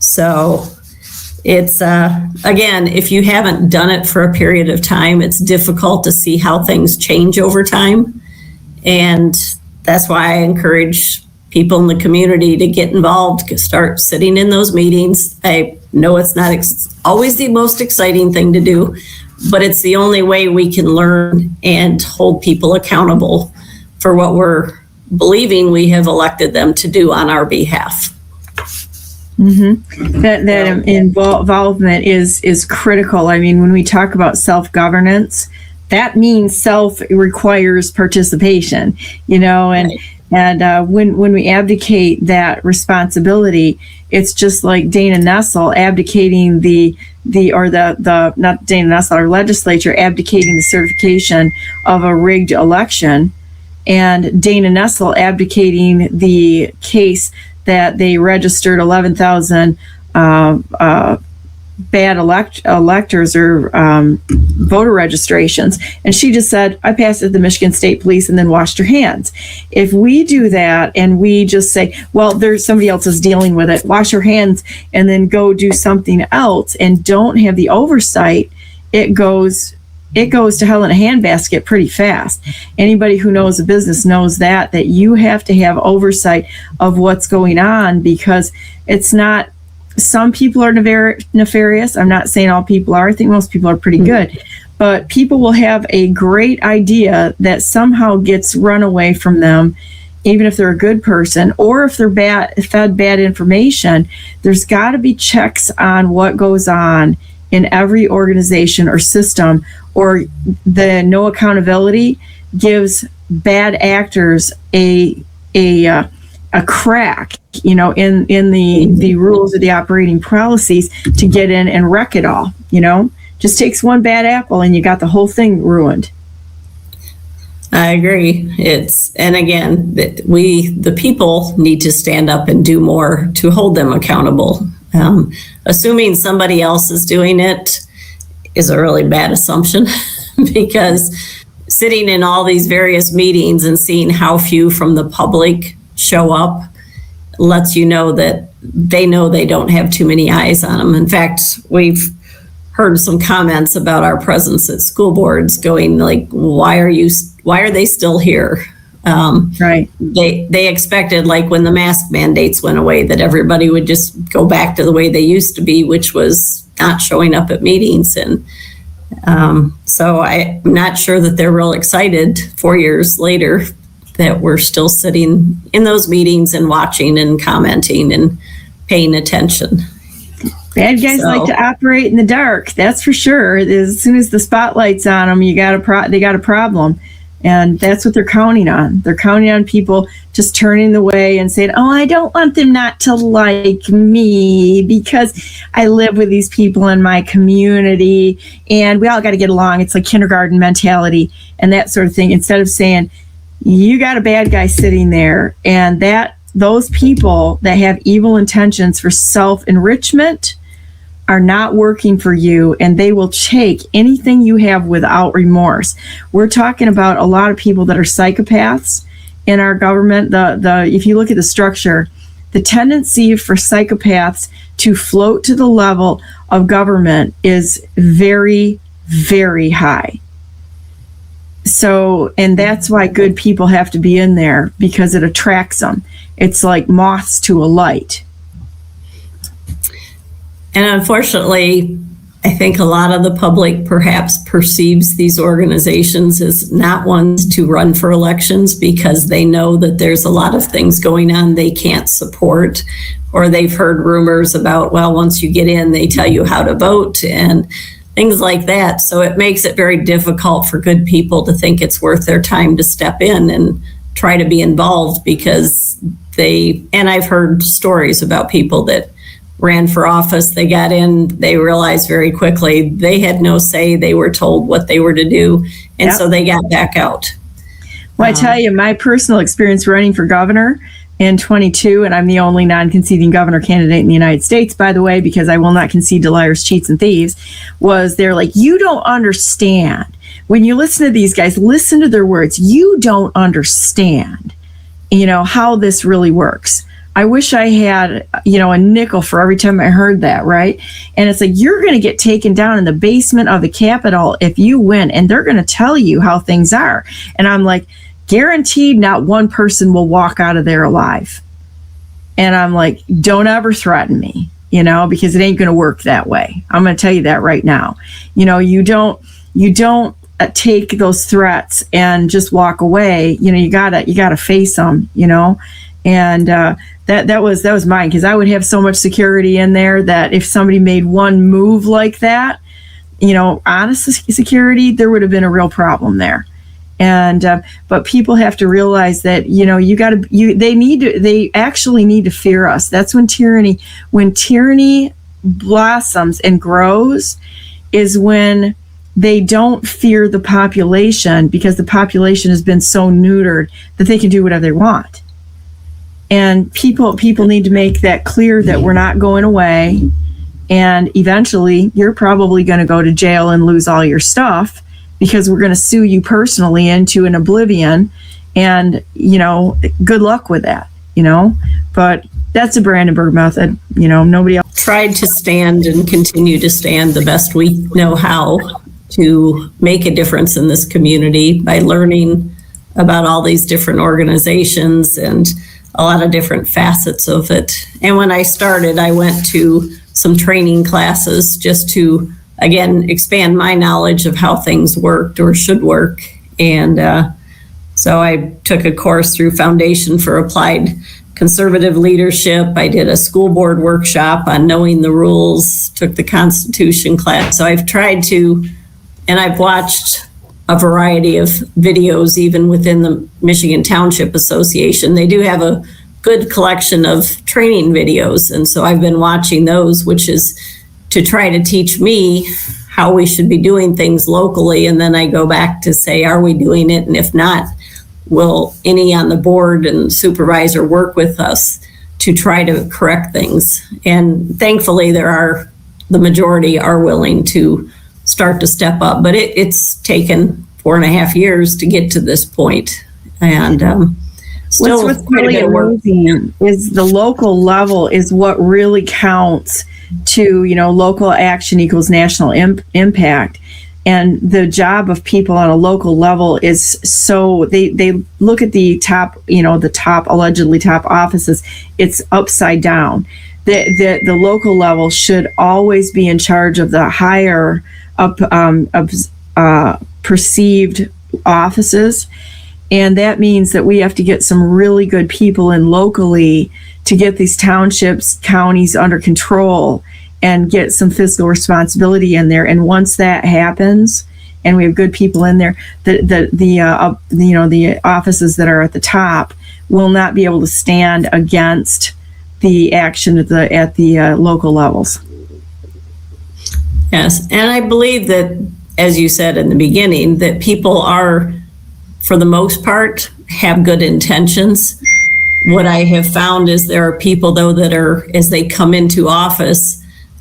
So it's, again, if you haven't done it for a period of time, it's difficult to see how things change over time. And that's why I encourage people in the community to get involved, start sitting in those meetings. I know it's not always the most exciting thing to do, but it's the only way we can learn and hold people accountable for what we're believing we have elected them to do on our behalf. Mm-hmm. That involvement is critical. I mean, when we talk about self-governance, that means self requires participation, and when we abdicate that responsibility, it's just like Dana Nessel abdicating not Dana Nessel, our legislature abdicating the certification of a rigged election, and Dana Nessel abdicating the case that they registered 11,000 bad electors or voter registrations. And she just said, I passed it to the Michigan State Police and then washed her hands. If we do that and we just say, well, there's somebody else is dealing with it, wash your hands and then go do something else and don't have the oversight, it goes to hell in a handbasket pretty fast. Anybody who knows a business knows that you have to have oversight of what's going on, because it's not, some people are nefarious. I'm not saying all people are. I think most people are pretty good. But people will have a great idea that somehow gets run away from them, even if they're a good person, or if they're fed bad information, there's got to be checks on what goes on in every organization or system, or the no accountability gives bad actors a crack, in the rules of the operating policies to get in and wreck it all. Just takes one bad apple and you got the whole thing ruined. I agree. And again, the people need to stand up and do more to hold them accountable. Assuming somebody else is doing it is a really bad assumption because sitting in all these various meetings and seeing how few from the public show up lets you know that they know they don't have too many eyes on them. In fact, we've heard some comments about our presence at school boards going like, why are they still here? Right. They expected, like when the mask mandates went away, that everybody would just go back to the way they used to be, which was not showing up at meetings. And so I'm not sure that they're real excited 4 years later that we're still sitting in those meetings and watching and commenting and paying attention. Bad guys like to operate in the dark. That's for sure. As soon as the spotlight's on them, they got a problem. And that's what they're counting on. They're counting on people just turning the way and saying, oh, I don't want them not to like me because I live with these people in my community and we all got to get along. It's like kindergarten mentality and that sort of thing. Instead of saying, you got a bad guy sitting there, and that those people that have evil intentions for self-enrichment are not working for you, and they will take anything you have without remorse. We're talking about a lot of people that are psychopaths in our government. If you look at the structure, the tendency for psychopaths to float to the level of government is very, very high. So, and that's why good people have to be in there, because it attracts them. It's like moths to a light. And unfortunately, I think a lot of the public perhaps perceives these organizations as not ones to run for elections because they know that there's a lot of things going on they can't support, or they've heard rumors about, well, once you get in, they tell you how to vote and things like that. So it makes it very difficult for good people to think it's worth their time to step in and try to be involved, because and I've heard stories about people that ran for office, they got in, they realized very quickly they had no say, they were told what they were to do, and so they got back out. Well, I tell you, my personal experience running for governor in 22, and I'm the only non-conceding governor candidate in the United States, by the way, because I will not concede to liars, cheats, and thieves, was they're like, you don't understand. When you listen to these guys, listen to their words. You don't understand, how this really works. I wish I had, a nickel for every time I heard that, right? And it's like, you're going to get taken down in the basement of the Capitol if you win, and they're going to tell you how things are. And I'm like, guaranteed not one person will walk out of there alive. And I'm like, don't ever threaten me, because it ain't going to work that way. I'm going to tell you that right now. You don't take those threats and just walk away. You gotta face them, and that was mine, because I would have so much security in there that if somebody made one move like that, honest security, there would have been a real problem there. And but people have to realize that they actually need to fear us. That's when tyranny blossoms and grows, is when they don't fear the population, because the population has been so neutered that they can do whatever they want. And people need to make that clear, that we're not going away, and eventually you're probably going to go to jail and lose all your stuff, because we're going to sue you personally into an oblivion, and good luck with that. But that's a Brandenburg method. Nobody else tried to stand and continue to stand the best we know how to make a difference in this community by learning about all these different organizations and a lot of different facets of it. And when I started, I went to some training classes just to, again, expand my knowledge of how things worked or should work. And So I took a course through Foundation for Applied Conservative Leadership. I did a school board workshop on knowing the rules, took the Constitution class. So I've tried to, and I've watched a variety of videos, even within the Michigan Township Association. They do have a good collection of training videos. And so I've been watching those, which is to try to teach me how we should be doing things locally. And then I go back to say, are we doing it? And if not, will any on the board and supervisor work with us to try to correct things? And thankfully, the majority are willing to start to step up, but it's taken 4.5 years to get to this point. And still what's really amazing is the local level is what really counts to, local action equals national impact. And the job of people on a local level is so they look at the top, allegedly top offices. It's upside down. The local level should always be in charge of the higher up perceived offices. And that means that we have to get some really good people in locally to get these townships, counties under control and get some fiscal responsibility in there. And once that happens, and we have good people in there, the offices that are at the top will not be able to stand against the action at the local levels. Yes, and I believe that, as you said in the beginning, that people are, for the most part, have good intentions. What I have found is there are people, though, that are, as they come into office,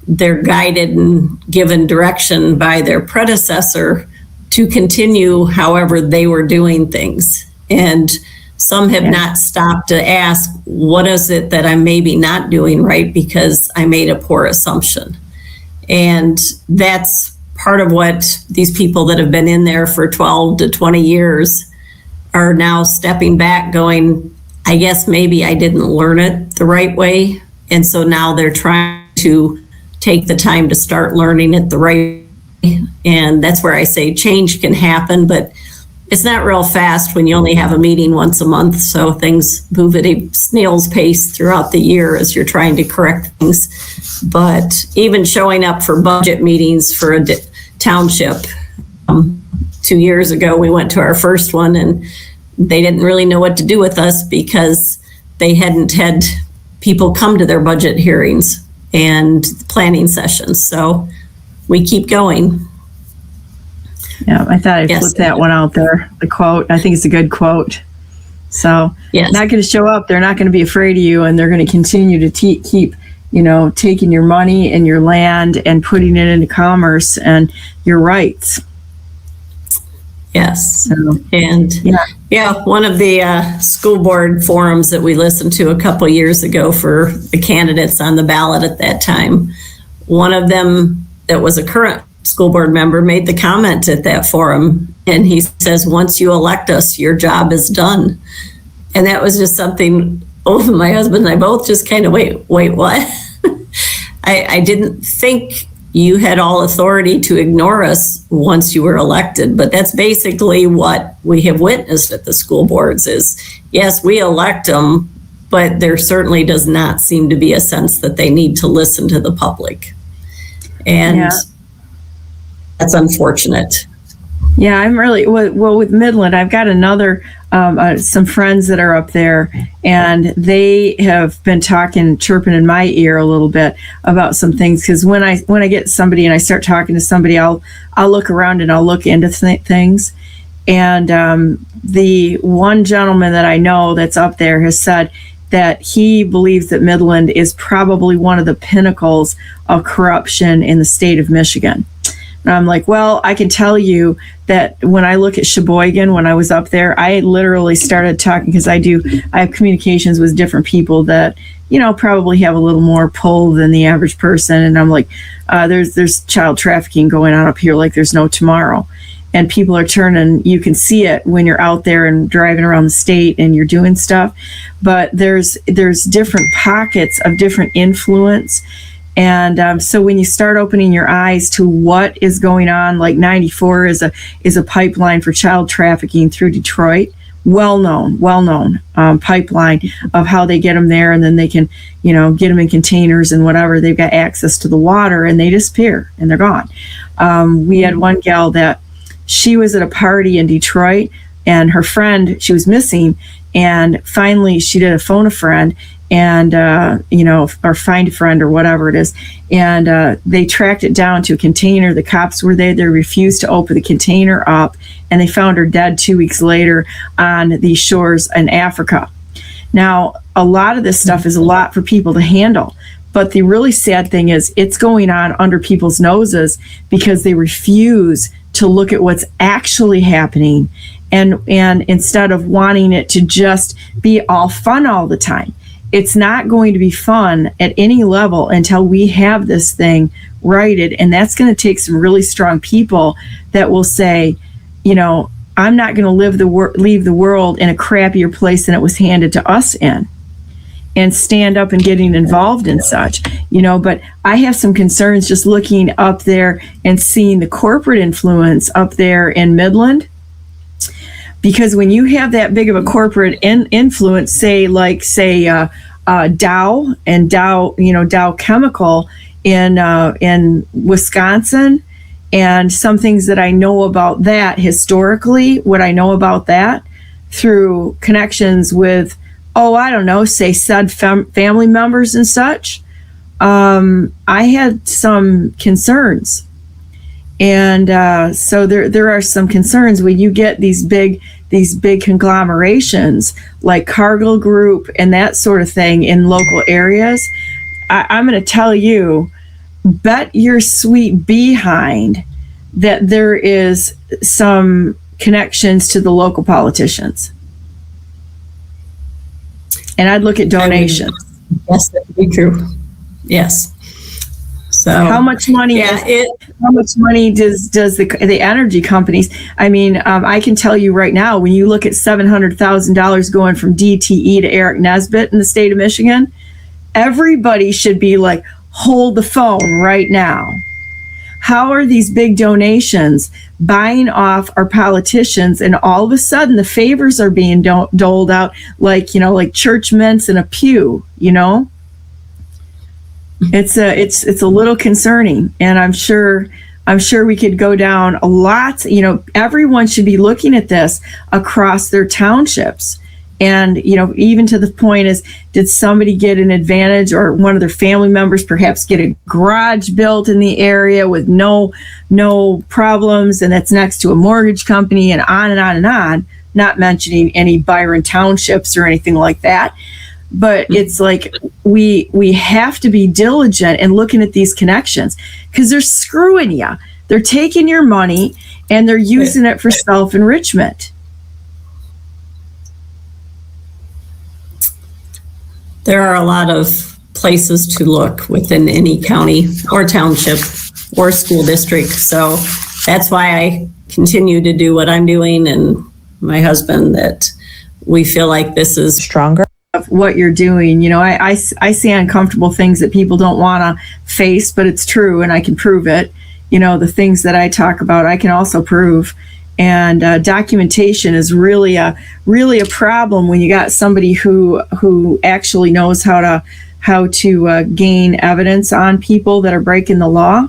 they're guided and given direction by their predecessor to continue however they were doing things. And some have not stopped to ask, what is it that I'm maybe not doing right because I made a poor assumption? And that's part of what these people that have been in there for 12 to 20 years are now stepping back going, I guess maybe I didn't learn it the right way. And so now they're trying to take the time to start learning it the right way. And that's where I say change can happen, but it's not real fast when you only have a meeting once a month. So things move at a snail's pace throughout the year as you're trying to correct things. But even showing up for budget meetings for a township, 2 years ago, we went to our first one and they didn't really know what to do with us because they hadn't had people come to their budget hearings and planning sessions. So we keep going. Yeah, I thought I'd flip that one out there. The quote, I think it's a good quote. So not going to show up. They're not going to be afraid of you, and they're going to continue to keep, taking your money and your land and putting it into commerce and your rights. Yes. So, and one of the school board forums that we listened to a couple years ago for the candidates on the ballot at that time, one of them that was a current school board member made the comment at that forum, and he says, once you elect us, your job is done. And that was just something, my husband and I both just kind of, wait, what? I didn't think you had all authority to ignore us once you were elected, but that's basically what we have witnessed at the school boards is, yes, we elect them, but there certainly does not seem to be a sense that they need to listen to the public. And that's unfortunate. Yeah, I'm really, well, with Midland, I've got another, some friends that are up there, and they have been chirping in my ear a little bit about some things. Because when I get somebody and I start talking to somebody, I'll look around and I'll look into things. And the one gentleman that I know that's up there has said that he believes that Midland is probably one of the pinnacles of corruption in the state of Michigan. And I'm like, well, I can tell you that when I look at Sheboygan, when I was up there, I literally started talking because I have communications with different people that, probably have a little more pull than the average person. And I'm like, there's child trafficking going on up here like there's no tomorrow. And people are turning, you can see it when you're out there and driving around the state and you're doing stuff. But there's different pockets of different influence. And so when you start opening your eyes to what is going on, like 94 is a pipeline for child trafficking through Detroit, well-known pipeline of how they get them there, and then they can, get them in containers and whatever. They've got access to the water, and they disappear and they're gone. We had one gal that she was at a party in Detroit, and her friend, she was missing, and finally she did a phone a friend, and or find a friend or whatever it is, and they tracked it down to a container. The cops were there. They refused to open the container up, and they found her dead 2 weeks later on the shores in Africa. Now, a lot of this stuff is a lot for people to handle, but the really sad thing is it's going on under people's noses because they refuse to look at what's actually happening, and instead of wanting it to just be all fun all the time. It's not going to be fun at any level until we have this thing righted. And that's going to take some really strong people that will say, I'm not going to leave the world in a crappier place than it was handed to us in, and stand up and getting involved in such, but I have some concerns just looking up there and seeing the corporate influence up there in Midland. Because when you have that big of a corporate influence, say Dow and Dow Chemical in Wisconsin, and some things that I know about that historically, what I know about that through connections with, say said family members and such, I had some concerns. And so there are some concerns when you get these big conglomerations like Cargill Group and that sort of thing in local areas. I'm going to tell you, bet your sweet behind that there is some connections to the local politicians. And I'd look at donations. Yes, that would be true. Yes. So how much money? How much money does the energy companies? I mean, I can tell you right now, when you look at $700,000 going from DTE to Eric Nesbitt in the state of Michigan, everybody should be like, hold the phone right now. How are these big donations buying off our politicians, and all of a sudden the favors are being doled out like church mints in a pew, It's a little concerning, and I'm sure we could go down a lot. Everyone should be looking at this across their townships, and even to the point is, did somebody get an advantage, or one of their family members perhaps get a garage built in the area with no problems, and that's next to a mortgage company, and on and on and on. Not mentioning any Byron townships or anything like that. But it's like we have to be diligent in looking at these connections, because they're screwing you. They're taking your money and they're using it for self-enrichment. There are a lot of places to look within any county or township or school district. So that's why I continue to do what I'm doing, and my husband, that we feel like this is stronger. Of what you're doing. I see uncomfortable things that people don't want to face, but it's true, and I can prove it. The things that I talk about, I can also prove. And documentation is really a problem when you got somebody who actually knows how to gain evidence on people that are breaking the law.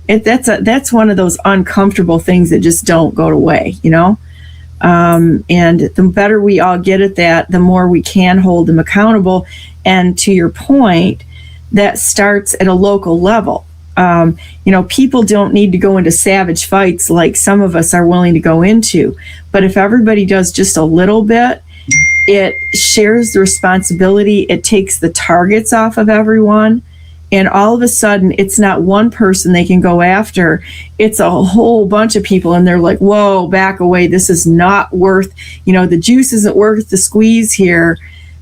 That's one of those uncomfortable things that just don't go away. And the better we all get at that, the more we can hold them accountable. And to your point, that starts at a local level. People don't need to go into savage fights like some of us are willing to go into. But if everybody does just a little bit, it shares the responsibility. It takes the targets off of everyone. And all of a sudden, it's not one person they can go after. It's a whole bunch of people. And they're like, whoa, back away. This is not worth, the juice isn't worth the squeeze here,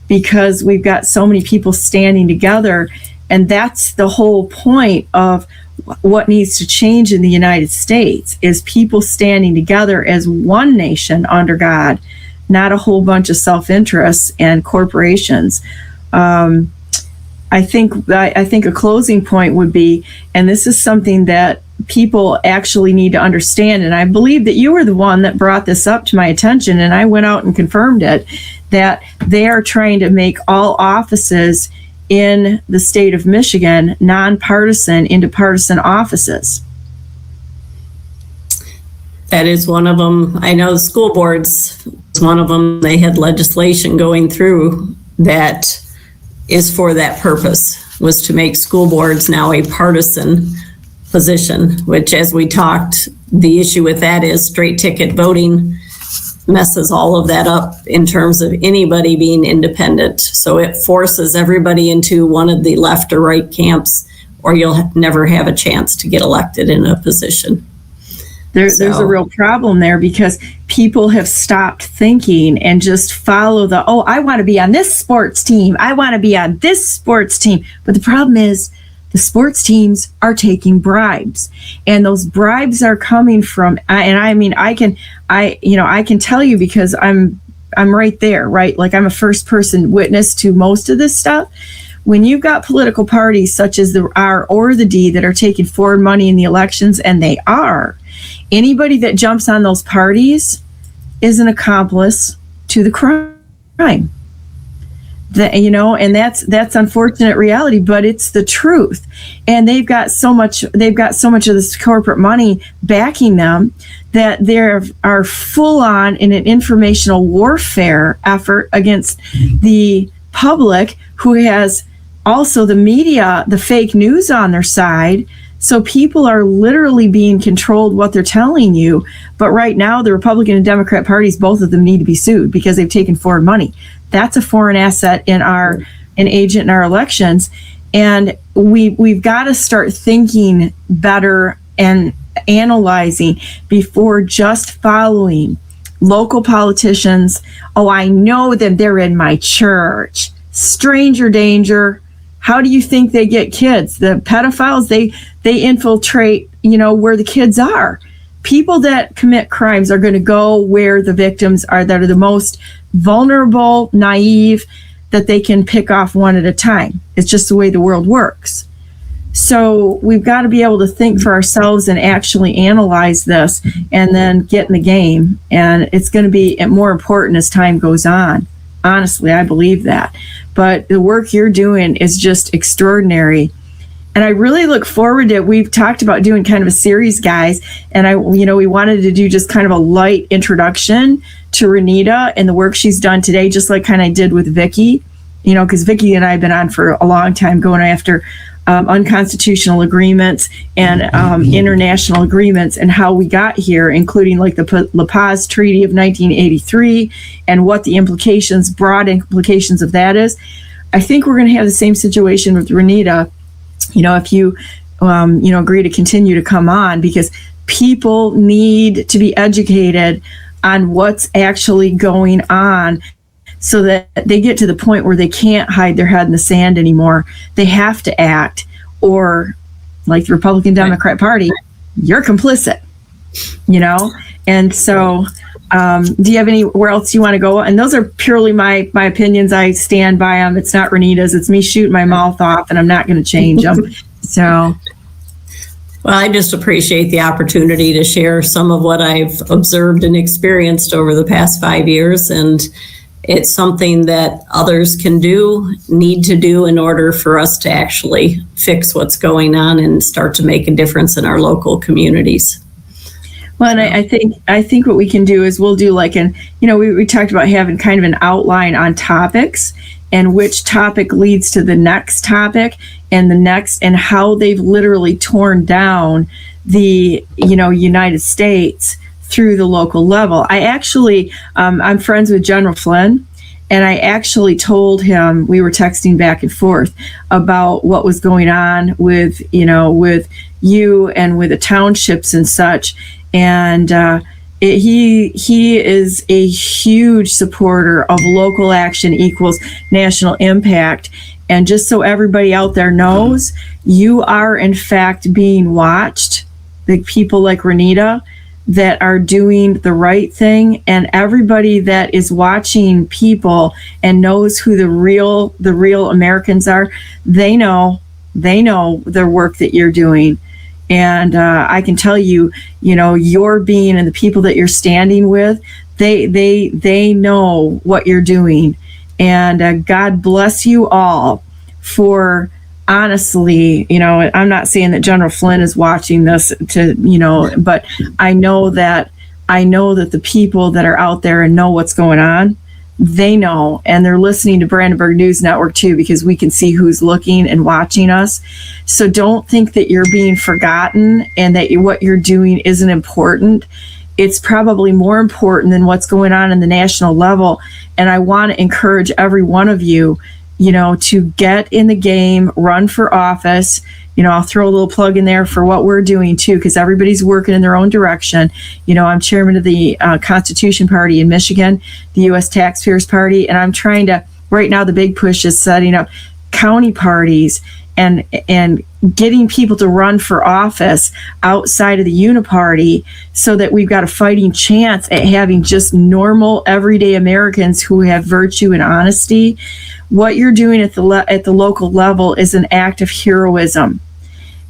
because we've got so many people standing together. And that's the whole point of what needs to change in the United States, is people standing together as one nation under God, not a whole bunch of self-interests and corporations. I think a closing point would be, and this is something that people actually need to understand, and I believe that you were the one that brought this up to my attention, and I went out and confirmed it, that they are trying to make all offices in the state of Michigan nonpartisan into partisan offices. That is one of them. I know the school boards is one of them. They had legislation going through that is for that purpose, was to make school boards now a partisan position, which, as we talked, the issue with that is straight ticket voting messes all of that up in terms of anybody being independent. So it forces everybody into one of the left or right camps, or you'll never have a chance to get elected in a position. There's a real problem there, because people have stopped thinking and just follow I want to be on this sports team. I want to be on this sports team. But the problem is the sports teams are taking bribes, and those bribes are coming from, and I mean, I can tell you, because I'm right there, right? Like, I'm a first person witness to most of this stuff. When you've got political parties such as the R or the D that are taking foreign money in the elections, and they are, anybody that jumps on those parties is an accomplice to the crime. And that's unfortunate reality, but it's the truth. And they've got so much of this corporate money backing them that they are full on in an informational warfare effort against the public, who has also the media, the fake news on their side. So people are literally being controlled what they're telling you. But right now, the Republican and Democrat parties, both of them need to be sued because they've taken foreign money. That's a foreign asset an agent in our elections. And we've got to start thinking better and analyzing before just following local politicians. Oh, I know that they're in my church. Stranger danger. How do you think they get kids? The pedophiles, they infiltrate, where the kids are. People that commit crimes are going to go where the victims are, that are the most vulnerable, naive, that they can pick off one at a time. It's just the way the world works. So we've got to be able to think for ourselves and actually analyze this, and then get in the game. And it's going to be more important as time goes on. Honestly, I believe that. But the work you're doing is just extraordinary. And I really look forward to it. We've talked about doing kind of a series, guys. And we wanted to do just kind of a light introduction to Renita and the work she's done today, just like kind of did with Vicki, because Vicki and I have been on for a long time going after unconstitutional agreements and international agreements, and how we got here, including like the La Paz Treaty of 1983 and what the broad implications of that is. I think we're going to have the same situation with Renita, if you, agree to continue to come on, because people need to be educated on what's actually going on, so that they get to the point where they can't hide their head in the sand anymore. They have to act, or like the Republican Democrat Party, you're complicit, And so, do you have anywhere else you want to go? And those are purely my opinions. I stand by them. It's not Renita's. It's me shooting my mouth off, and I'm not going to change them. So. Well, I just appreciate the opportunity to share some of what I've observed and experienced over the past 5 years. And it's something that others need to do in order for us to actually fix what's going on and start to make a difference in our local communities. Well, and I think what we can do is we'll do we talked about having kind of an outline on topics, and which topic leads to the next topic and the next, and how they've literally torn down the, United States through the local level. I actually, I'm friends with General Flynn, and I actually told him, we were texting back and forth about what was going on with you and with the townships and such. And he is a huge supporter of local action equals national impact. And just so everybody out there knows, you are in fact being watched. The people like Renita that are doing the right thing, and everybody that is watching people and knows who the real Americans are, they know the work that you're doing. And I can tell you, your being and the people that you're standing with, they know what you're doing. And God bless you all for, honestly, I'm not saying that General Flynn is watching this but I know that the people that are out there and know what's going on, they know, and they're listening to Brandenburg News Network too, because we can see who's looking and watching us. So don't think that you're being forgotten and that what you're doing isn't important. It's probably more important than what's going on in the national level. And I want to encourage every one of you, to get in the game, run for office. I'll throw a little plug in there for what we're doing too, because everybody's working in their own direction. I'm chairman of the Constitution Party in Michigan, the U.S. Taxpayers Party, and I'm trying to, right now the big push is setting up county parties and getting people to run for office outside of the uniparty, so that we've got a fighting chance at having just normal, everyday Americans who have virtue and honesty. What you're doing at the local level is an act of heroism.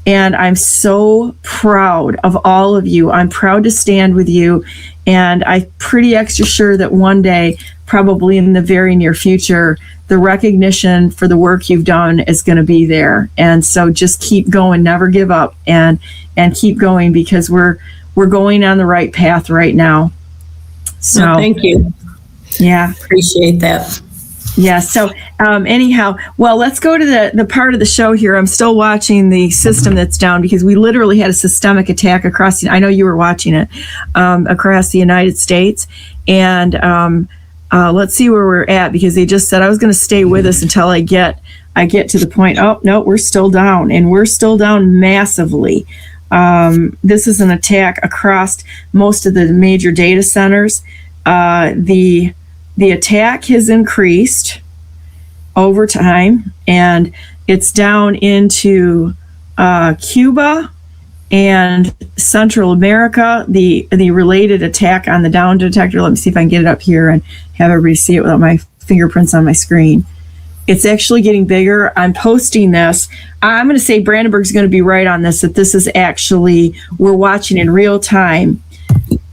And I'm so proud of all of you. I'm proud to stand with you. And I'm pretty extra sure that one day, probably in the very near future, the recognition for the work you've done is going to be there. And so just keep going, never give up, and keep going, because we're going on the right path right now. So thank you. Yeah. Appreciate that. Yeah. So anyhow, well, let's go to the part of the show here. I'm still watching the system that's down, because we literally had a systemic attack across I know you were watching it, across the United States. And let's see where we're at, because they just said I was going to stay with us until I get to the point. Oh, no, we're still down, and we're still down massively. This is an attack across most of the major data centers. The attack has increased over time, and it's down into Cuba and Central America. The related attack on the down detector, let me see if I can get it up here and have everybody see it without my fingerprints on my screen. It's actually getting bigger. I'm posting this. I'm going to say Brandenburg's going to be right on this, that this is actually, we're watching in real time,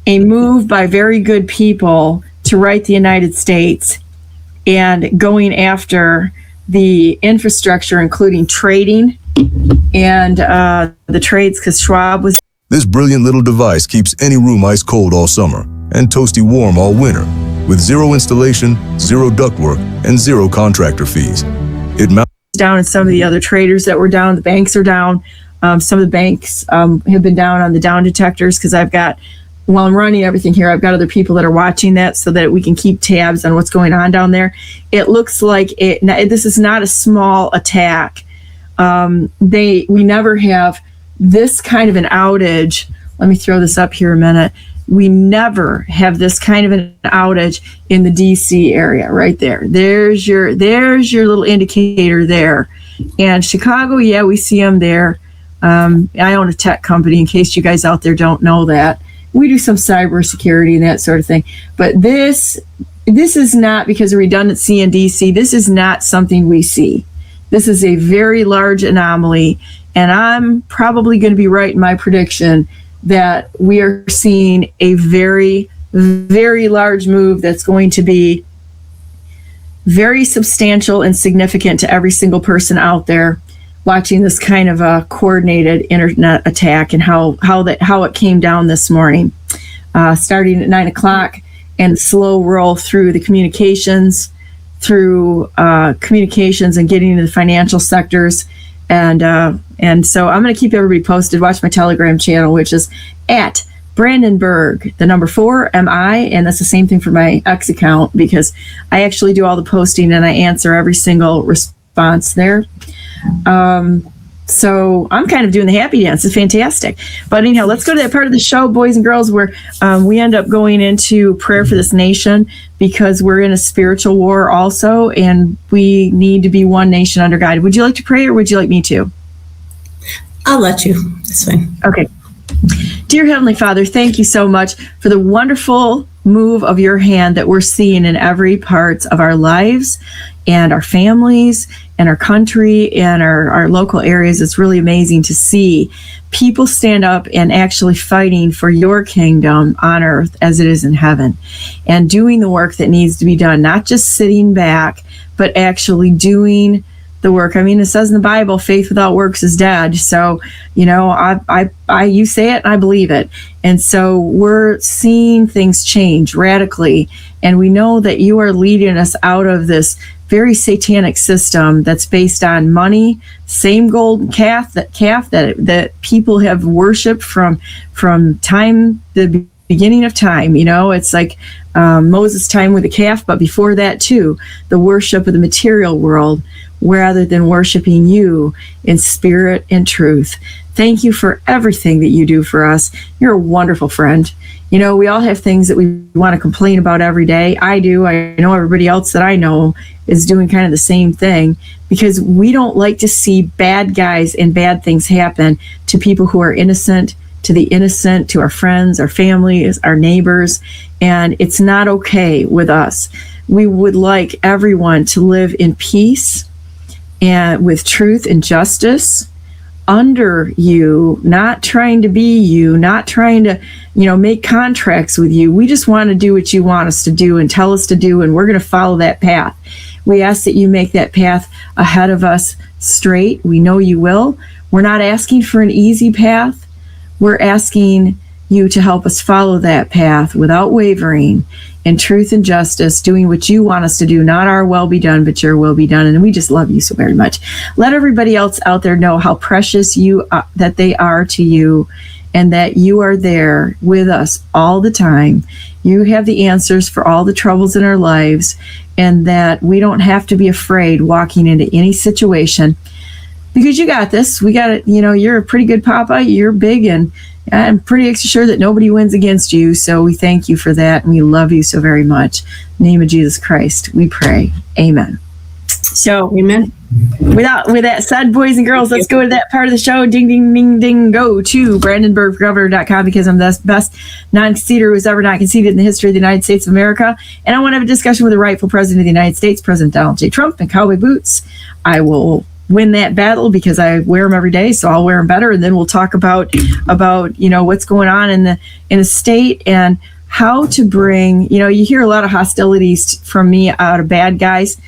a move by very good people to right the United States and going after the infrastructure, including trading and the trades, because Schwab was. This brilliant little device keeps any room ice cold all summer and toasty warm all winter, with zero installation, zero ductwork, and zero contractor fees. It mounts down, and some of the other traders that were down, the banks are down. Some of the banks have been down on the down detectors, because while I'm running everything here, I've got other people that are watching that, so that we can keep tabs on what's going on down there. It looks like this is not a small attack. We never have this kind of an outage. Let me throw this up here a minute. We never have this kind of an outage in the DC area right there. There's your little indicator there. And Chicago, yeah, we see them there. I own a tech company, in case you guys out there don't know that. We do some cybersecurity and that sort of thing. But this is not because of redundancy in DC. This is not something we see. This is a very large anomaly. And I'm probably going to be right in my prediction that we are seeing a very, very large move that's going to be very substantial and significant to every single person out there watching this kind of a coordinated internet attack, and how it came down this morning, starting at 9 o'clock, and slow roll through the communications and getting into the financial sectors. And so I'm going to keep everybody posted. Watch my Telegram channel, which is at Brandenburg, the number 4 MI, and that's the same thing for my X account, because I actually do all the posting and I answer every single response there. So I'm kind of doing the happy dance. It's fantastic. But anyhow, let's go to that part of the show, boys and girls, where we end up going into prayer for this nation, because we're in a spiritual war also, and we need to be one nation under God. Would you like to pray, or would you like me to? I'll let you. That's fine. Okay. Dear Heavenly Father, thank you so much for the wonderful move of your hand that we're seeing in every part of our lives and our families and our country and our local areas. It's really amazing to see people stand up and actually fighting for your kingdom on earth as it is in heaven, and doing the work that needs to be done, not just sitting back, but actually doing the work. I mean, it says in the Bible, faith without works is dead. So, you know, I you say it and I believe it. And so we're seeing things change radically. And we know that you are leading us out of this very satanic system that's based on money, same golden calf that people have worshipped from time, the beginning of time. You know, it's like Moses' time with the calf, but before that too, the worship of the material world, rather than worshiping you in spirit and truth. Thank you for everything that you do for us. You're a wonderful friend. You know, we all have things that we want to complain about every day. I do. I know everybody else that I know is doing kind of the same thing, because we don't like to see bad guys and bad things happen to people who are innocent, to the innocent, to our friends, our families, our neighbors, and it's not okay with us. We would like everyone to live in peace and with truth and justice under you, not trying to be you, not trying to, you know, make contracts with you. We just want to do what you want us to do and tell us to do, and we're going to follow that path. We ask that you make that path ahead of us straight. We know you will. We're not asking for an easy path. We're asking you to help us follow that path without wavering, in truth and justice, doing what you want us to do, not our will be done, but your will be done. And we just love you so very much. Let everybody else out there know how precious you that they are to you, and that you are there with us all the time. You have the answers for all the troubles in our lives, and that we don't have to be afraid walking into any situation, because you got this. We got it. You know, you're a pretty good papa. You're big, and I'm pretty sure that nobody wins against you. So we thank you for that, and we love you so very much. In the name of Jesus Christ, we pray. Amen. So, Amen. With that said, boys and girls, let's go to that part of the show. Ding, ding, ding, ding. Go to BrandenburgGovernor.com, because I'm the best non-conceder who's ever not conceded in the history of the United States of America. And I want to have a discussion with the rightful president of the United States, President Donald J. Trump, in cowboy boots. I will win that battle because I wear them every day, so I'll wear them better. And then we'll talk about you know, what's going on in the state, and how to bring, you know, you hear a lot of hostilities from me out of bad guys.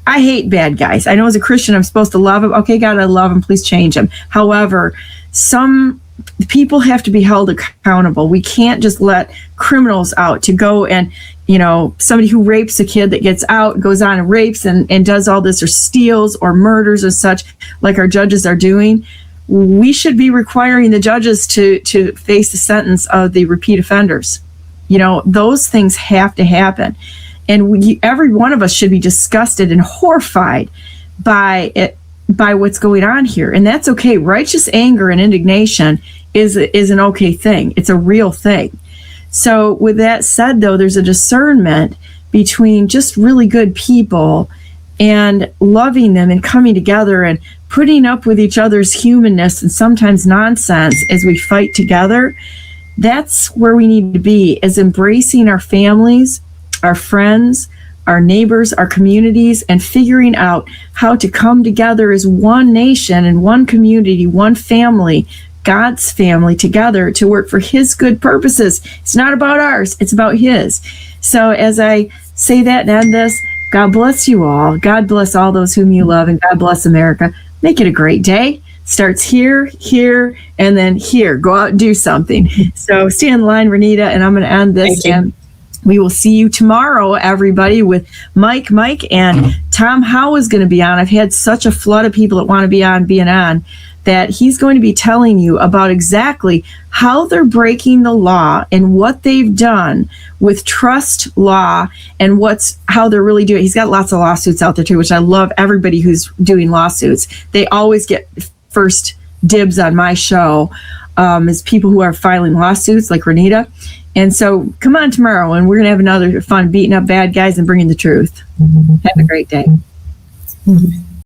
I hate bad guys. I know as a Christian I'm supposed to love them. Okay, God, I love them. Please change them. However, some people have to be held accountable. We can't just let criminals out to go and, you know, somebody who rapes a kid that gets out, goes on and rapes and does all this, or steals or murders or such, like our judges are doing. We should be requiring the judges to face the sentence of the repeat offenders. You know, those things have to happen. And every one of us should be disgusted and horrified by what's going on here. And that's okay. Righteous anger and indignation is an okay thing. It's a real thing. So with that said, though, there's a discernment between just really good people and loving them and coming together and putting up with each other's humanness and sometimes nonsense as we fight together. That's where we need to be, is embracing our families, our friends, our neighbors, our communities, and figuring out how to come together as one nation and one community, one family, God's family, together to work for his good purposes. It's not about ours, it's about his. So as I say that and end this, God bless you all. God bless all those whom you love, and God bless America. Make it a great day. Starts here, and then here. Go out and do something. So stay on the line, Renita, and I'm going to end this. And we will see you tomorrow, everybody, with Mike, and Tom Howe is going to be on. I've had such a flood of people that want to be on, that he's going to be telling you about exactly how they're breaking the law and what they've done with trust law and how they're really doing. He's got lots of lawsuits out there too, which I love. Everybody who's doing lawsuits, they always get first dibs on my show, as people who are filing lawsuits like Renita. And so come on tomorrow, and we're going to have another fun beating up bad guys and bringing the truth. Have a great day.